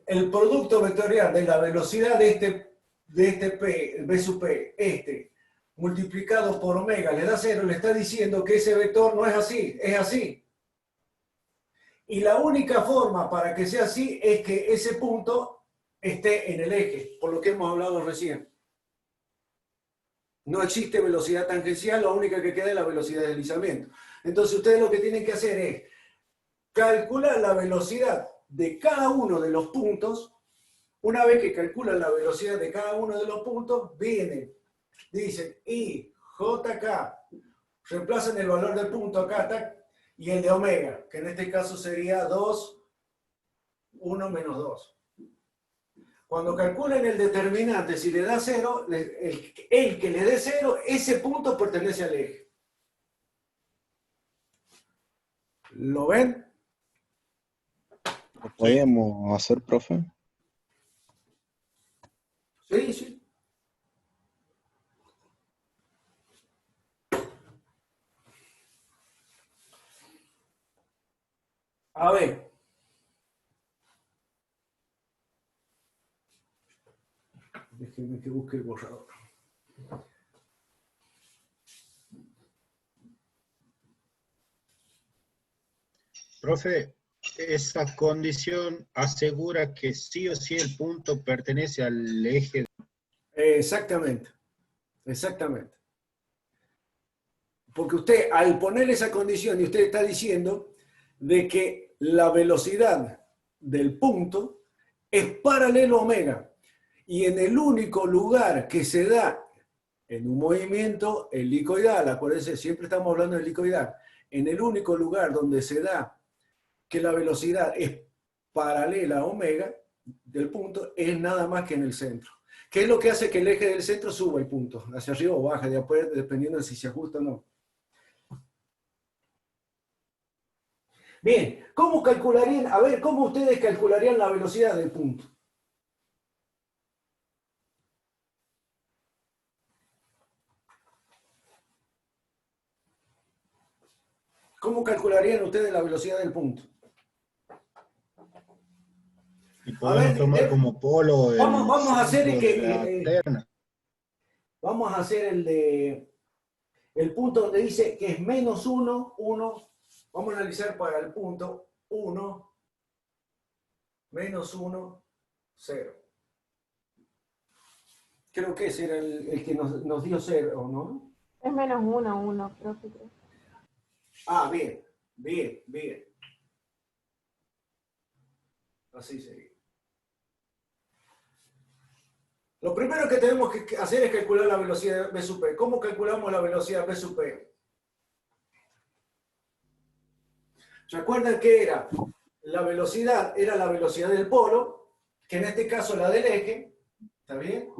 el producto vectorial de la velocidad de de este P, B sub P, multiplicado por omega le da 0, le está diciendo que ese vector no es así, es así. Y la única forma para que sea así es que ese punto esté en el eje, por lo que hemos hablado recién. No existe velocidad tangencial, la única que queda es la velocidad de deslizamiento. Entonces ustedes lo que tienen que hacer es calcular la velocidad de cada uno de los puntos. Una vez que calculan la velocidad de cada uno de los puntos, vienen, dicen I, JK, reemplazan el valor del punto acá, tac, y el de omega, que en este caso sería 2, 1 menos 2. Cuando calculen el determinante, si le da 0, el que le dé 0, ese punto pertenece al eje. ¿Lo ven? ¿Lo podíamos hacer, profe? Sí, sí. A ver. Déjenme que busque el borrador. Profe, esa condición asegura que sí o sí el punto pertenece al eje. Exactamente, exactamente. Porque usted, al poner esa condición, y usted está diciendo de que la velocidad del punto es paralelo a omega. Y en el único lugar que se da en un movimiento helicoidal, acuérdense, siempre estamos hablando de helicoidal, en el único lugar donde se da que la velocidad es paralela a omega del punto, es nada más que en el centro. ¿Qué es lo que hace que el eje del centro suba el punto? Hacia arriba o baja, dependiendo de si se ajusta o no. Bien, ¿cómo calcularían? A ver, ¿cómo ustedes calcularían la velocidad del punto? ¿Cómo calcularían ustedes la velocidad del punto? Y podemos tomar como polo el vamos a hacer el centro de la terna. Vamos a hacer el punto donde dice que es menos 1, 1. Vamos a analizar para el punto 1, menos 1, 0. Creo que ese era el que nos dio 0, ¿no? Es menos 1, 1, profe. Ah, bien, bien, bien. Así sería. Lo primero que tenemos que hacer es calcular la velocidad B sub P. ¿Cómo calculamos la velocidad B sub P? ¿Recuerdan qué era? La velocidad era la velocidad del polo, que en este caso la del eje, ¿está bien?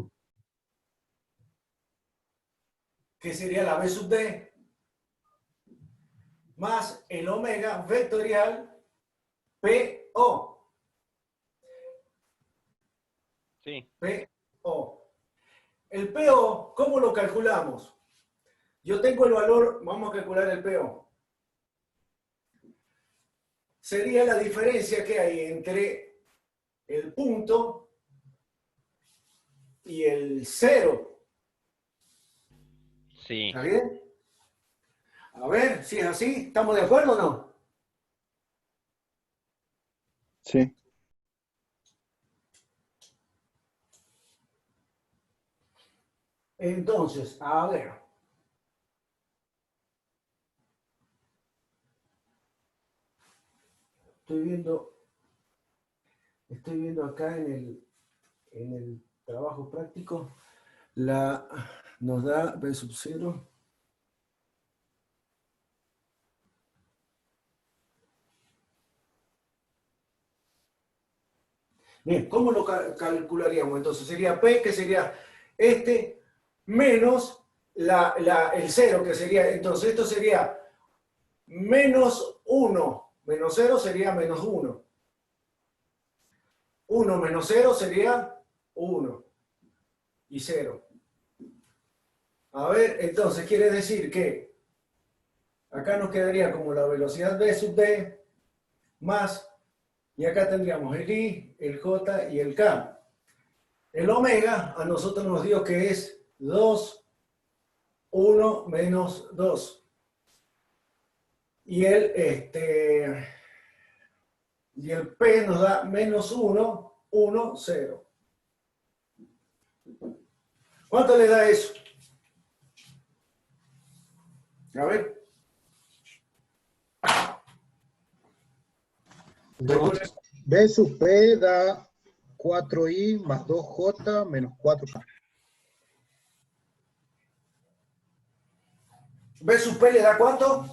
Que sería la B sub D, más el omega vectorial PO. Sí. PO. El PO, ¿cómo lo calculamos? Yo tengo el valor, vamos a calcular el PO. Sería la diferencia que hay entre el punto y el 0. Sí. ¿Está bien? A ver, si es así, ¿estamos de acuerdo o no? Sí. Entonces, a ver. Estoy viendo acá en el trabajo práctico, nos da B sub 0. Bien, ¿cómo lo calcularíamos? Entonces sería P, que sería menos el 0, que sería, entonces esto sería menos 1, menos 0 sería menos 1. 1 menos 0 sería 1 y 0. A ver, entonces quiere decir que acá nos quedaría como la velocidad B sub D más, y acá tendríamos el I, el J y el K. El omega a nosotros nos dio que es 2, 1 menos 2. Y el P nos da menos 1, 1, 0. ¿Cuánto le da eso? A ver. B sub P da 4i más 2j menos 4k. ¿B sub P le da cuánto?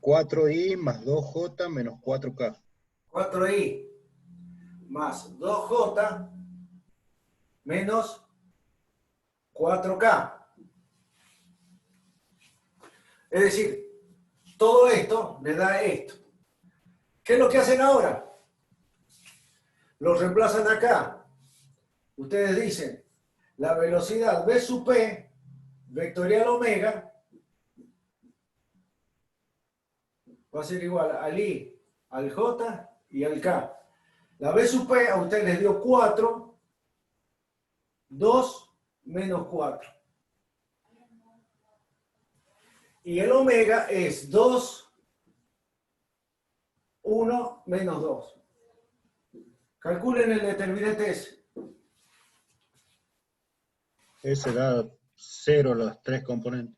4i más 2j menos 4k. 4i más 2j menos 4k. Es decir, todo esto le da esto. ¿Qué es lo que hacen ahora? Lo reemplazan acá. Ustedes dicen, la velocidad V sub P, vectorial omega, va a ser igual al I, al J y al K. La V sub P a ustedes les dio 4, 2 menos 4. Y el omega es 2, 1 menos 2. Calculen el determinante S. S da 0 las tres componentes.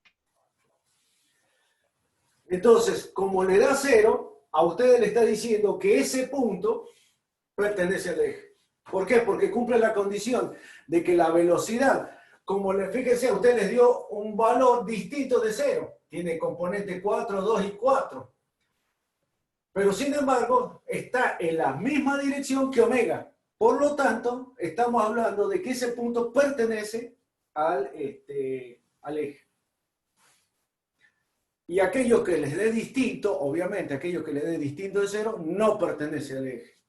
Entonces, como le da 0, a ustedes le está diciendo que ese punto pertenece al eje. ¿Por qué? Porque cumple la condición de que la velocidad, como fíjense, a ustedes les dio un valor distinto de 0. Tiene componente 4, 2 y 4. Pero sin embargo, está en la misma dirección que omega. Por lo tanto, estamos hablando de que ese punto pertenece al eje. Y aquello que les dé distinto, obviamente, aquello que les dé distinto de 0, no pertenece al eje.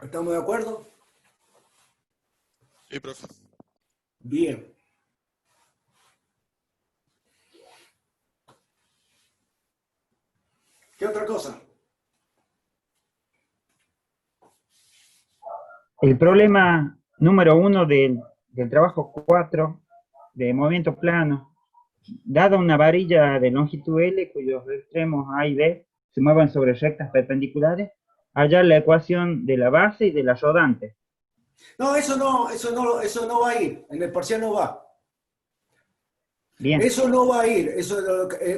¿Estamos de acuerdo? Sí, profe. Bien. ¿Qué otra cosa? El problema número 1 del trabajo 4 de movimiento plano, dada una varilla de longitud L cuyos extremos A y B se muevan sobre rectas perpendiculares, hallar la ecuación de la base y de la rodante. No, eso no va a ir. En el parcial no va. Bien. Eso no va a ir.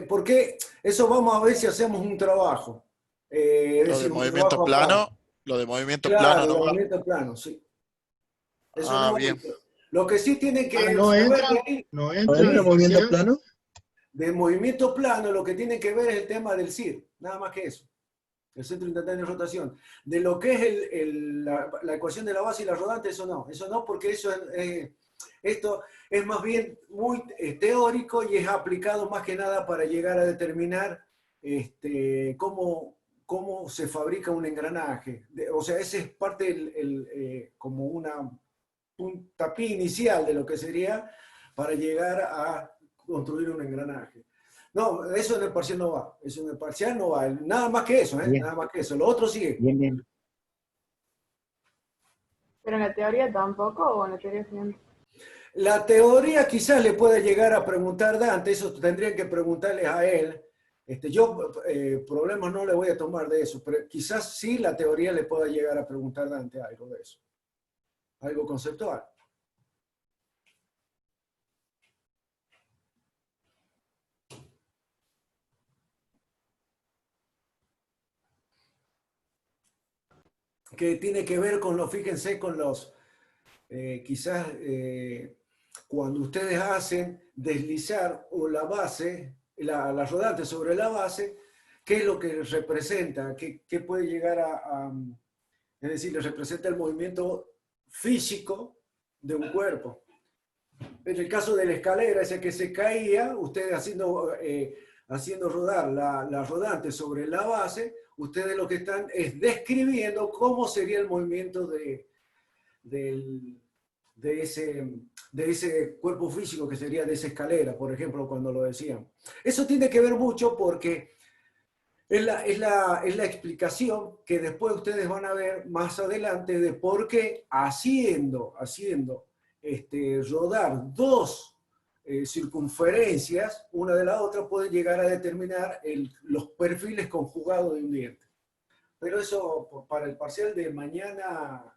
Porque eso vamos a ver si hacemos un trabajo. Lo de movimiento plano, lo de movimiento claro, plano no lo de va. movimiento plano, sí. Eso no va bien. a ir. Lo que sí tienen que no saber entra, de ahí, no entra en el movimiento parcial. plano. de movimiento plano, lo que tienen que ver es el tema del CIR. Nada más que eso. El centro instantáneo de rotación. De lo que es la ecuación de la base y la rodante, eso no, porque esto es más bien muy teórico y es aplicado más que nada para llegar a determinar cómo se fabrica un engranaje. O sea, ese es parte como un tapiz inicial de lo que sería para llegar a construir un engranaje. No, eso en el parcial no va. Eso en el parcial no va. Nada más que eso, Bien. Nada más que eso. Lo otro sigue. Bien, bien. Pero en la teoría tampoco, o en la teoría siempre. La teoría quizás le pueda llegar a preguntar Dante, eso tendrían que preguntarles a él. Yo problemas no le voy a tomar de eso, pero quizás sí la teoría le pueda llegar a preguntar Dante algo de eso. Algo conceptual. Que tiene que ver con fíjense, con los, quizás cuando ustedes hacen deslizar o la base, la rodante sobre la base, ¿qué es lo que representa? ¿Qué puede llegar es decir, le representa el movimiento físico de un cuerpo? En el caso de la escalera, esa que se caía, ustedes haciendo rodar la rodante sobre la base, ustedes lo que están es describiendo cómo sería el movimiento de ese cuerpo físico que sería de esa escalera, por ejemplo, cuando lo decían. Eso tiene que ver mucho porque Es la explicación que después ustedes van a ver más adelante de por qué haciendo rodar dos circunferencias, una de la otra, puede llegar a determinar los perfiles conjugados de un diente. Pero eso para el parcial de mañana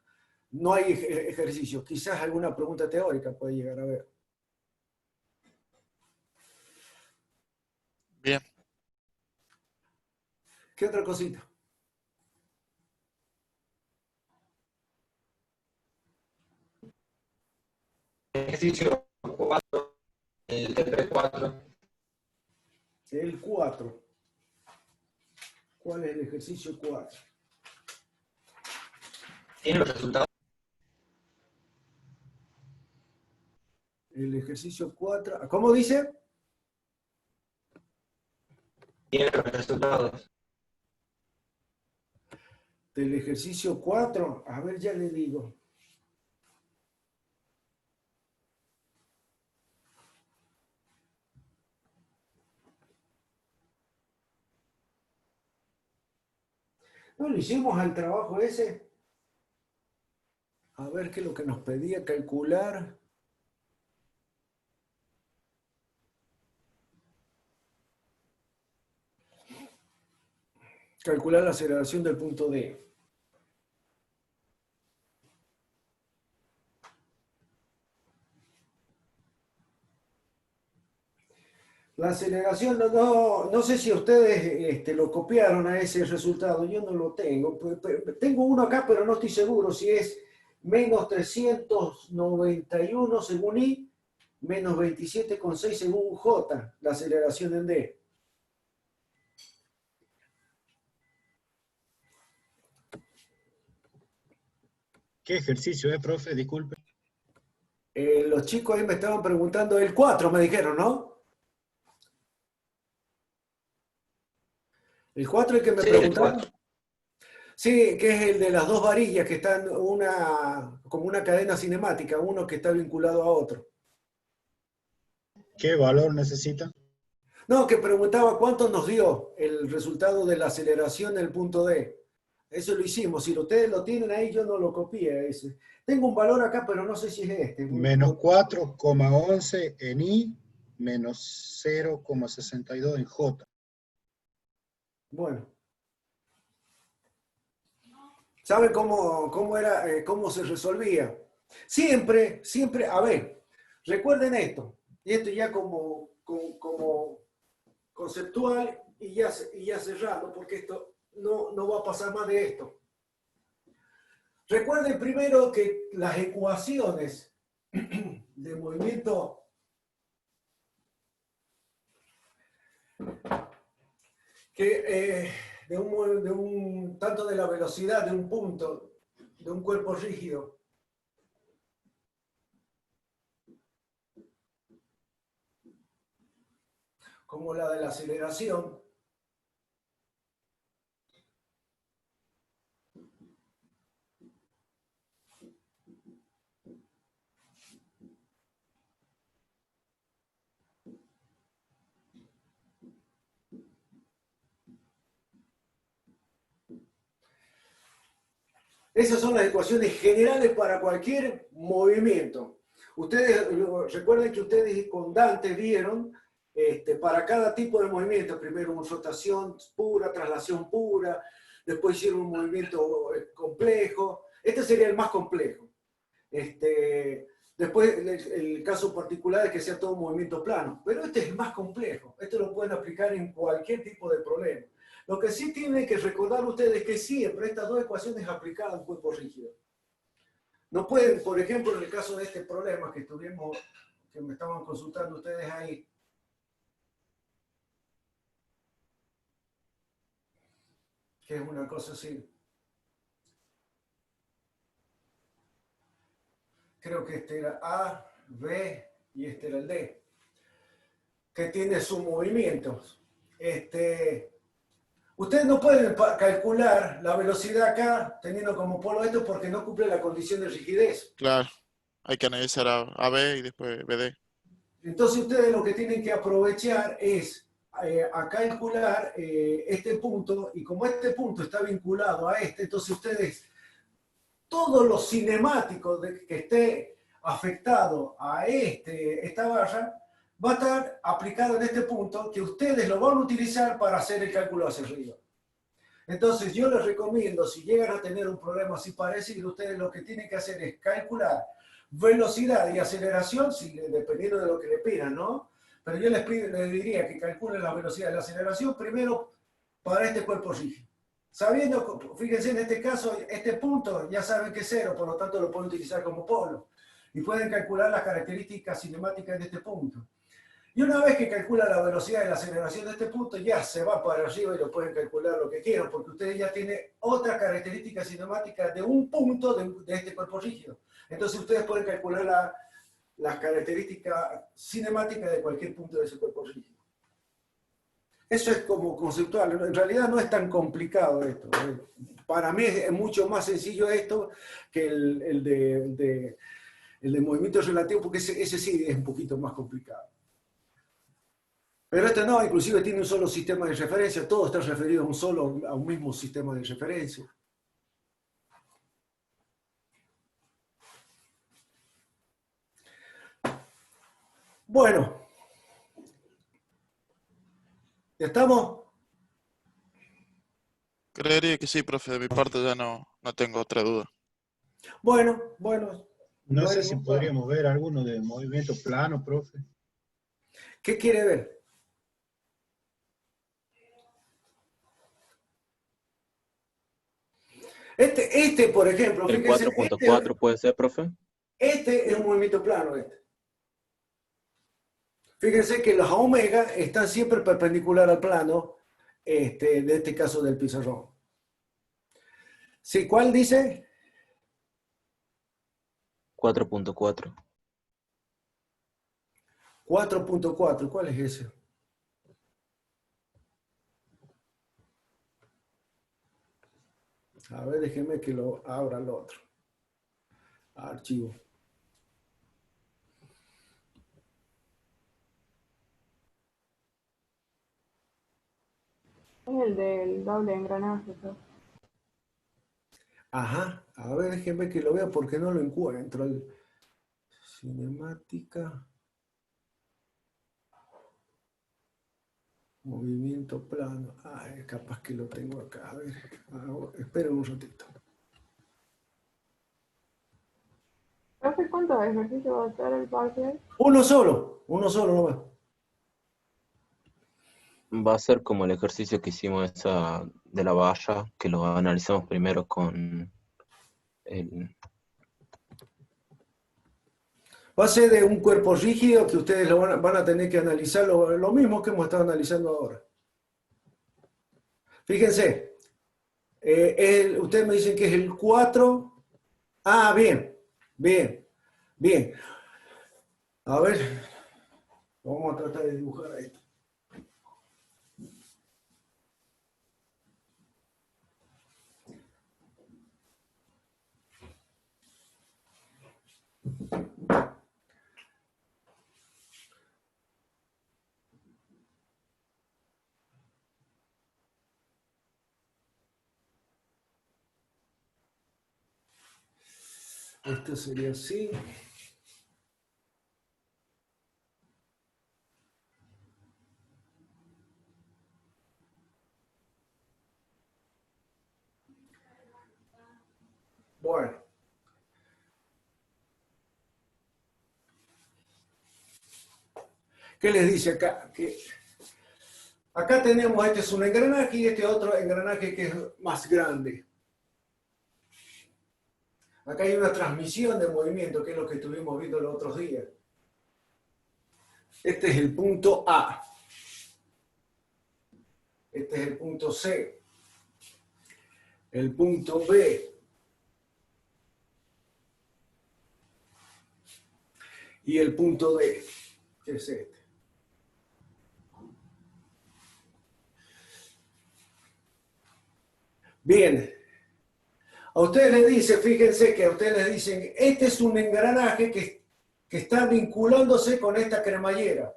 no hay ejercicio. Quizás alguna pregunta teórica puede llegar a haber. Bien. ¿Qué otra cosita? Ejercicio 4, el T34. El 4. ¿Cuál es el ejercicio 4? Tiene los resultados. El ejercicio 4. ¿Cómo dice? Tiene los resultados. Del ejercicio 4. A ver, ya le digo. ¿No le hicimos al trabajo ese? A ver qué es lo que nos pedía calcular. Calcular la aceleración del punto D. La aceleración, no sé si ustedes lo copiaron a ese resultado, yo no lo tengo. Tengo uno acá, pero no estoy seguro si es menos 391 según I, menos 27,6 según J, la aceleración en D. ¿Qué ejercicio profe? Disculpe. Los chicos ahí me estaban preguntando, el 4 me dijeron, ¿no? ¿El 4 es el que me preguntaron? Sí, que es el de las dos varillas que están como una cadena cinemática, uno que está vinculado a otro. ¿Qué valor necesita? No, que preguntaba cuánto nos dio el resultado de la aceleración del punto D. Eso lo hicimos. Si ustedes lo tienen ahí, yo no lo copié ese. Tengo un valor acá, pero no sé si es este. Menos 4,11 en I, menos 0,62 en J. Bueno. ¿Saben cómo se resolvía? Siempre, a ver, recuerden esto, y esto ya como conceptual y ya cerrado, porque esto no va a pasar más de esto. Recuerden primero que las ecuaciones de movimiento tanto de la velocidad de un punto, de un cuerpo rígido, como la de la aceleración, esas son las ecuaciones generales para cualquier movimiento. Ustedes recuerden que ustedes con Dante vieron para cada tipo de movimiento, primero una rotación pura, traslación pura, después hicieron un movimiento complejo. Este sería el más complejo. Después el caso particular es que sea todo un movimiento plano, pero este es el más complejo. Este lo pueden aplicar en cualquier tipo de problema. Lo que sí tienen que recordar ustedes es que siempre estas dos ecuaciones aplicadas a un cuerpo rígido. No pueden, por ejemplo, en el caso de este problema que me estaban consultando ustedes ahí, que es una cosa así. Creo que este era A, B y este era el D, que tiene sus movimientos. Ustedes no pueden calcular la velocidad acá teniendo como polo esto porque no cumple la condición de rigidez. Claro, hay que analizar a B y después BD. Entonces ustedes lo que tienen que aprovechar es a calcular este punto, y como este punto está vinculado a este, entonces ustedes, todos los cinemáticos que esté afectado a esta barra, va a estar aplicado en este punto, que ustedes lo van a utilizar para hacer el cálculo hacia arriba. Entonces yo les recomiendo, si llegan a tener un problema así parecido, ustedes lo que tienen que hacer es calcular velocidad y aceleración, dependiendo de lo que le pidan, ¿no? Pero yo les diría que calculen la velocidad y la aceleración primero para este cuerpo rígido. Sabiendo, fíjense en este caso, este punto ya saben que es 0, por lo tanto lo pueden utilizar como polo. Y pueden calcular las características cinemáticas de este punto. Y una vez que calculan la velocidad y la aceleración de este punto, ya se va para arriba y lo pueden calcular lo que quieran, porque ustedes ya tienen otra característica cinemática de un punto de este cuerpo rígido. Entonces ustedes pueden calcular las características cinemáticas de cualquier punto de ese cuerpo rígido. Eso es como conceptual. En realidad no es tan complicado esto. Para mí es mucho más sencillo esto que el de movimiento relativo, porque ese sí es un poquito más complicado. Pero este no, inclusive tiene un solo sistema de referencia, todo está referido a un mismo sistema de referencia. Bueno, ¿ya estamos? Creería que sí, profe. De mi parte ya no tengo otra duda. Bueno. No sé si podríamos ver alguno de movimiento plano, profe. ¿Qué quiere ver? Este, por ejemplo, El fíjense, 4.4 puede ser, profe. Este es un movimiento plano. Fíjense que los omega están siempre perpendicular al plano, de este caso del pizarrón. ¿Sí? ¿Cuál dice? 4.4. 4.4, ¿cuál es ese? A ver, déjeme que lo abra el otro. Archivo. Es el del doble engranaje. ¿No? Ajá, a ver, déjeme que lo vea porque no lo encuentro. Cinemática. Movimiento plano. Capaz que lo tengo acá. A ver, esperen un ratito. ¿Hace cuántos ejercicios va a estar el parcial? Uno solo nomás. Va a ser como el ejercicio que hicimos de la valla, que lo analizamos primero con el... Va a ser de un cuerpo rígido que ustedes van a tener que analizar lo mismo que hemos estado analizando ahora. Fíjense, ustedes me dicen que es el 4. Bien. A ver, vamos a tratar de dibujar esto. Esto sería así. Bueno. ¿Qué les dice acá? Que acá tenemos, este es un engranaje y este otro engranaje que es más grande. Acá hay una transmisión de movimiento, que es lo que estuvimos viendo los otros días. Este es el punto A. Este es el punto C. El punto B. Y el punto D, que es este. Bien. A ustedes les dice, fíjense que a ustedes les dicen, este es un engranaje que está vinculándose con esta cremallera.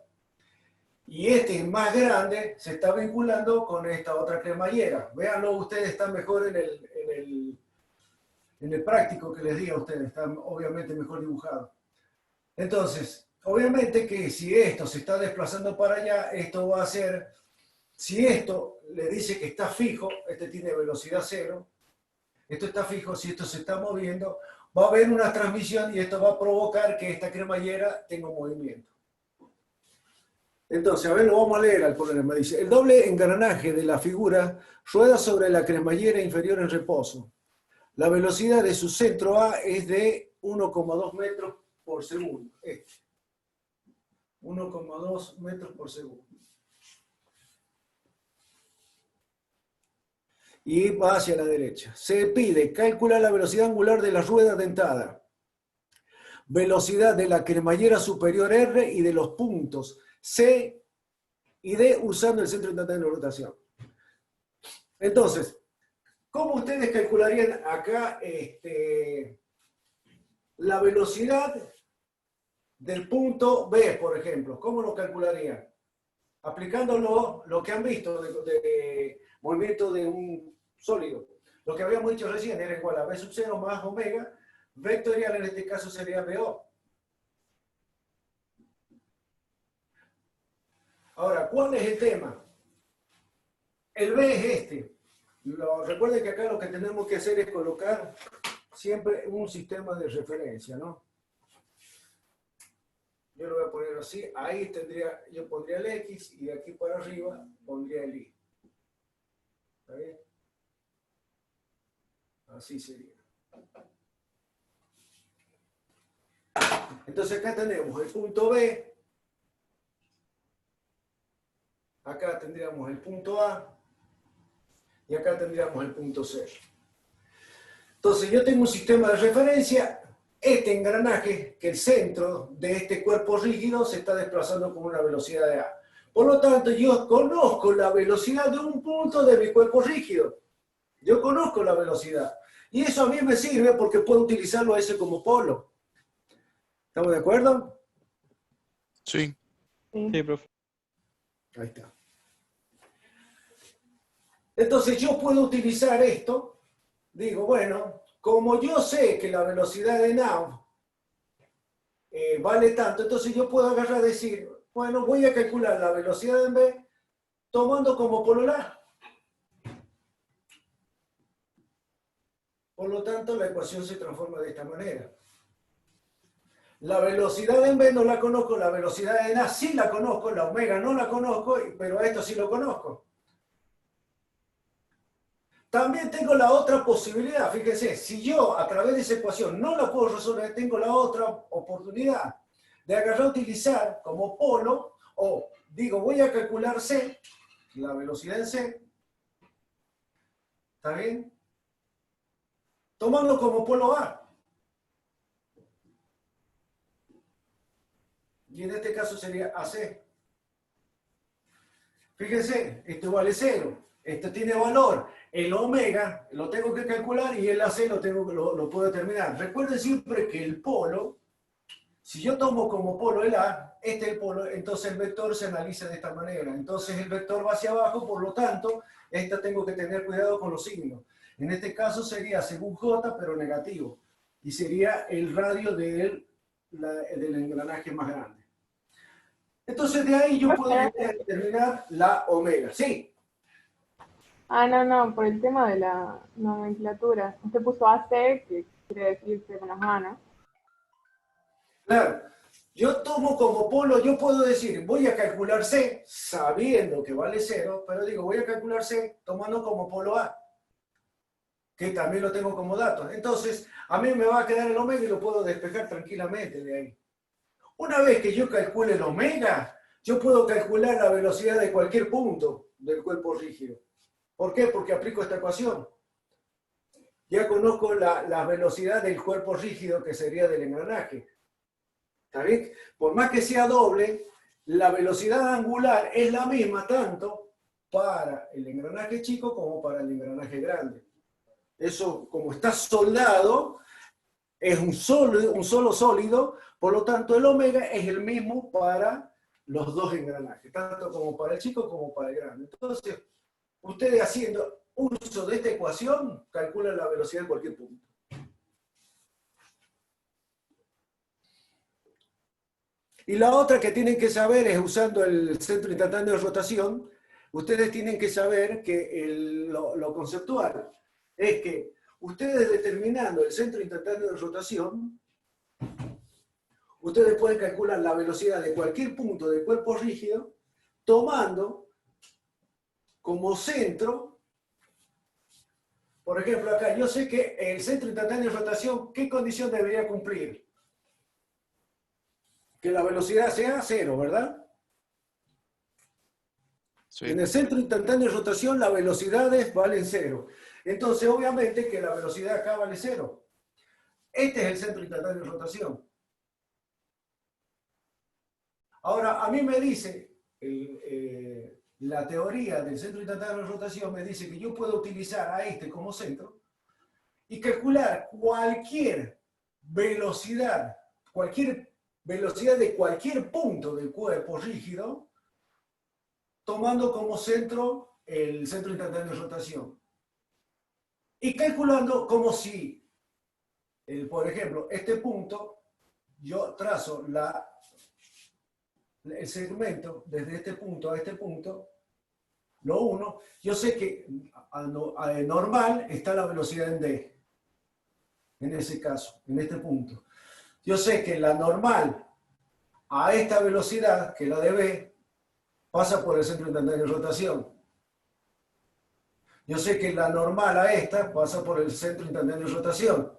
Y este más grande se está vinculando con esta otra cremallera. Véanlo, ustedes están mejor en el práctico que les diga a ustedes, están obviamente mejor dibujados. Entonces, obviamente que si esto se está desplazando para allá, esto va a ser, si esto le dice que está fijo, este tiene velocidad cero, esto está fijo, si esto se está moviendo, va a haber una transmisión y esto va a provocar que esta cremallera tenga un movimiento. Entonces, a ver, lo vamos a leer al problema. Dice, el doble engranaje de la figura rueda sobre la cremallera inferior en reposo. La velocidad de su centro A es de 1,2 metros por segundo. 1,2 metros por segundo. Y va hacia la derecha. Se pide calcular la velocidad angular de la rueda dentada, velocidad de la cremallera superior R y de los puntos C y D usando el centro instantáneo de rotación. Entonces, ¿cómo ustedes calcularían acá la velocidad del punto B, por ejemplo? ¿Cómo lo calcularían? Aplicándolo lo que han visto de movimiento de un sólido. Lo que habíamos dicho recién era igual a B sub 0 más omega, vectorial en este caso sería BO. Ahora, ¿cuál es el tema? El B es este. Recuerden que acá lo que tenemos que hacer es colocar siempre un sistema de referencia, ¿no? Yo lo voy a poner así. Ahí yo pondría el X y de aquí para arriba pondría el Y. ¿Está bien? Así sería. Entonces acá tenemos el punto B. Acá tendríamos el punto A. Y acá tendríamos el punto C. Entonces yo tengo un sistema de referencia. Este engranaje, que el centro de este cuerpo rígido se está desplazando con una velocidad de A. Por lo tanto, yo conozco la velocidad de un punto de mi cuerpo rígido. Yo conozco la velocidad. Y eso a mí me sirve porque puedo utilizarlo a ese como polo. ¿Estamos de acuerdo? Sí. Sí, profe. Ahí está. Entonces yo puedo utilizar esto. Digo, bueno, como yo sé que la velocidad de nav vale tanto, entonces yo puedo agarrar y decir, bueno, voy a calcular la velocidad en B tomando como polo la A. Por lo tanto, la ecuación se transforma de esta manera. La velocidad en B no la conozco, la velocidad en A sí la conozco, la omega no la conozco, pero a esto sí lo conozco. También tengo la otra posibilidad, fíjense, si yo a través de esa ecuación no la puedo resolver, tengo la otra oportunidad de agarrar, utilizar como polo, o digo, voy a calcular C, la velocidad en C, ¿está bien? Tomando como polo A. Y en este caso sería AC. Fíjense, esto vale 0. Esto tiene valor. El omega lo tengo que calcular y el AC lo puedo determinar. Recuerden siempre que el polo, si yo tomo como polo el A, este es el polo, entonces el vector se analiza de esta manera. Entonces el vector va hacia abajo, por lo tanto, tengo que tener cuidado con los signos. En este caso sería según J, pero negativo. Y sería el radio del engranaje más grande. Entonces de ahí yo puedo determinar la omega. Sí. Ah, no, por el tema de la nomenclatura. Usted puso AC, que quiere decir C con las manos. Claro. Yo tomo como polo, yo puedo decir, voy a calcular C, sabiendo que vale 0, pero digo, voy a calcular C tomando como polo A, que también lo tengo como dato. Entonces, a mí me va a quedar el omega y lo puedo despejar tranquilamente de ahí. Una vez que yo calcule el omega, yo puedo calcular la velocidad de cualquier punto del cuerpo rígido. ¿Por qué? Porque aplico esta ecuación. Ya conozco la velocidad del cuerpo rígido que sería del engranaje. ¿Está bien? Por más que sea doble, la velocidad angular es la misma tanto para el engranaje chico como para el engranaje grande. Eso, como está soldado, es un solo sólido, por lo tanto el omega es el mismo para los dos engranajes, tanto como para el chico como para el grande. Entonces, ustedes haciendo uso de esta ecuación, calculan la velocidad en cualquier punto. Y la otra que tienen que saber es, usando el centro instantáneo de rotación, ustedes tienen que saber que lo conceptual es que ustedes, determinando el centro instantáneo de rotación, ustedes pueden calcular la velocidad de cualquier punto del cuerpo rígido, tomando como centro, por ejemplo acá, yo sé que el centro instantáneo de rotación, ¿qué condición debería cumplir? Que la velocidad sea 0, ¿verdad? Sí. En el centro instantáneo de rotación las velocidades valen 0. Entonces, obviamente que la velocidad acá vale 0. Este es el centro instantáneo de rotación. Ahora, a mí me dice, la teoría del centro instantáneo de rotación me dice que yo puedo utilizar a este como centro y calcular cualquier velocidad de cualquier punto del cuerpo rígido, tomando como centro el centro instantáneo de rotación. Y calculando como si, por ejemplo, este punto, yo trazo el segmento desde este punto a este punto, lo uno, yo sé que a normal está la velocidad en D, en ese caso, en este punto. Yo sé que la normal a esta velocidad, que la de B, pasa por el centro instantáneo de rotación. Yo sé que la normal a esta pasa por el centro instantáneo de rotación.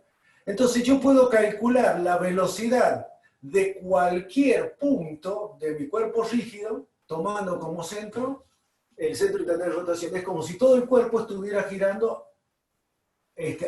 Entonces yo puedo calcular la velocidad de cualquier punto de mi cuerpo rígido, tomando como centro el centro instantáneo de rotación. Es como si todo el cuerpo estuviera girando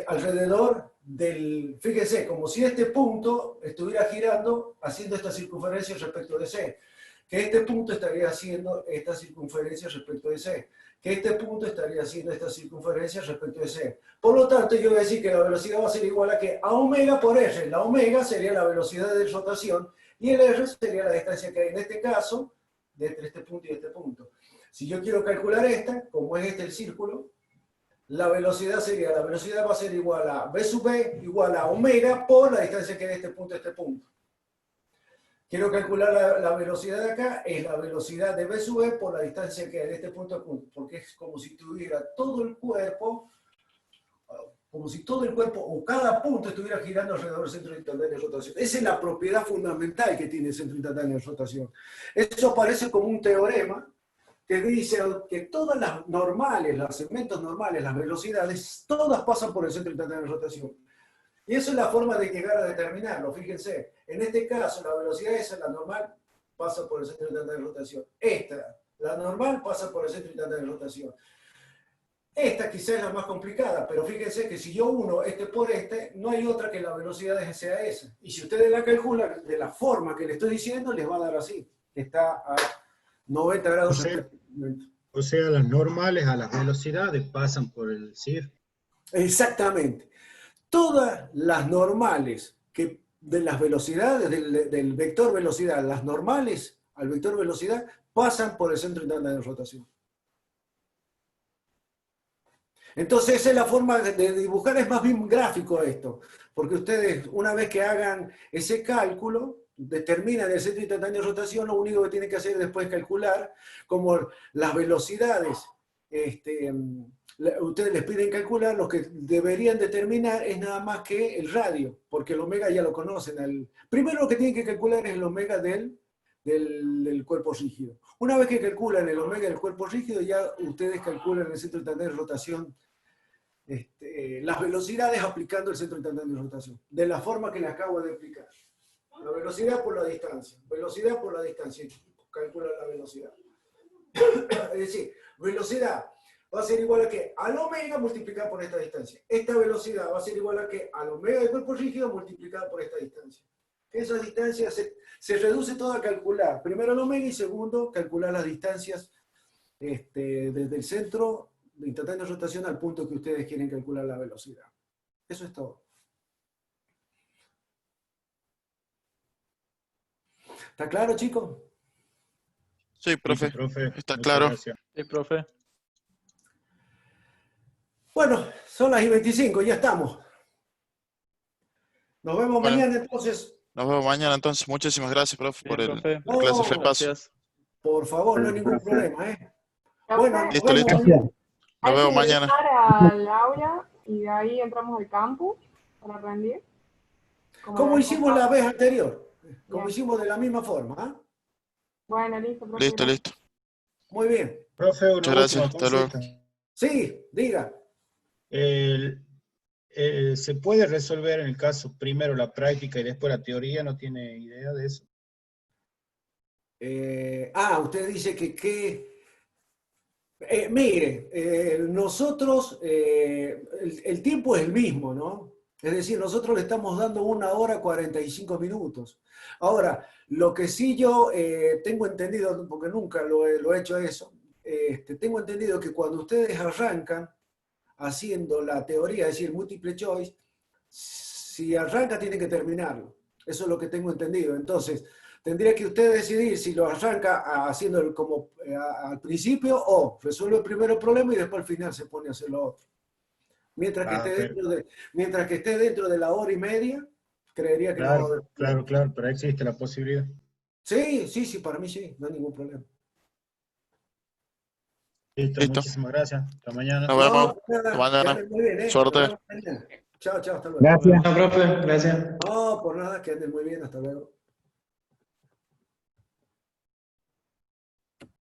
alrededor del... Fíjense, como si este punto estuviera girando, haciendo esta circunferencia respecto de C. Que este punto estaría haciendo esta circunferencia respecto de C. Que este punto estaría haciendo esta circunferencia respecto de C. Por lo tanto, yo voy a decir que la velocidad va a ser igual a ¿qué? A omega por R. La omega sería la velocidad de rotación y el R sería la distancia que hay en este caso, entre este punto y este punto. Si yo quiero calcular esta, como es este el círculo, la velocidad va a ser igual a B sub B igual a omega por la distancia que hay de este punto a este punto. Quiero calcular la velocidad de acá, es la velocidad de B sub B por la distancia que hay de este punto a punto, porque es como si tuviera todo el cuerpo, o cada punto estuviera girando alrededor del centro instantáneo de rotación. Esa es la propiedad fundamental que tiene el centro instantáneo de rotación. Eso parece como un teorema que dice que todas las normales, los segmentos normales, las velocidades, todas pasan por el centro instantáneo de rotación. Y eso es la forma de llegar a determinarlo. Fíjense, en este caso la velocidad esa, la normal, pasa por el centro instantáneo de rotación. Esta, la normal, pasa por el centro instantáneo de rotación. Esta quizás es la más complicada, pero fíjense que si yo uno este por este, no hay otra que la velocidad sea esa. Y si ustedes la calculan de la forma que le estoy diciendo, les va a dar así. Está a 90 grados. O sea, las normales a las velocidades pasan por el CIR. Exactamente. Todas las normales de las velocidades, del vector velocidad, las normales al vector velocidad, pasan por el centro instantáneo de rotación. Entonces esa es la forma de dibujar, es más bien gráfico esto, porque ustedes una vez que hagan ese cálculo, determinan el centro instantáneo de rotación, lo único que tienen que hacer después es calcular como las velocidades, ustedes les piden calcular, lo que deberían determinar es nada más que el radio, porque el omega ya lo conocen. Primero lo que tienen que calcular es el omega del cuerpo rígido. Una vez que calculan el omega del cuerpo rígido, ya ustedes calculan el centro instantáneo de rotación, las velocidades aplicando el centro instantáneo de rotación, de la forma que les acabo de explicar. La velocidad por la distancia, calculan la velocidad. Es decir, velocidad va a ser igual a ¿qué? Al omega multiplicado por esta distancia. Esta velocidad va a ser igual a ¿qué? Al omega del cuerpo rígido multiplicado por esta distancia. Esa distancia se reduce todo a calcular. Primero el omega y segundo, calcular las distancias desde el centro de instantáneo de rotación al punto que ustedes quieren calcular la velocidad. Eso es todo. ¿Está claro, chicos? Sí, profe. Listo, profe. Está Muchas claro. gracias. Sí, profe. Bueno, son las 25, ya estamos. Nos vemos Bueno. mañana entonces. Nos vemos mañana entonces. Muchísimas gracias, profe, por profe. la clase de No, repaso. Gracias. por favor, no hay ningún problema, ¿eh? Bueno, nos Listo, vemos listo. mañana. Nos Hay vemos que mañana. ingresar al aula y de ahí entramos al campus para rendir. Como hicimos la vez anterior. Como Bien. hicimos de la misma forma, ¿ah? Bueno, listo, profe. Listo, listo. Muy bien. Profe, una Muchas gracias. última Hasta luego. consulta. Sí, diga. ¿Se puede resolver en el caso primero la práctica y después la teoría? ¿No tiene idea de eso? Usted dice mire, nosotros, el tiempo es el mismo, ¿no? Es decir, nosotros le estamos dando 1 hora 45 minutos. Ahora, lo que sí yo tengo entendido, porque nunca lo he hecho eso, tengo entendido que cuando ustedes arrancan haciendo la teoría, es decir, múltiple choice, si arranca tienen que terminarlo. Eso es lo que tengo entendido. Entonces, tendría que usted decidir si lo arranca haciendo como al principio o resuelve primero el problema y después al final se pone a hacer lo otro. Mientras que esté dentro de la hora y media, creería que no. Claro, pero existe la posibilidad. Sí, para mí sí, no hay ningún problema. Listo. Muchísimas gracias. Hasta mañana. Nos vemos. Nada, Hasta mañana. que anden muy bien, Suerte. Nos vemos mañana. Chao, hasta luego. Gracias. No, profe, gracias. No, por nada, que anden muy bien, hasta luego.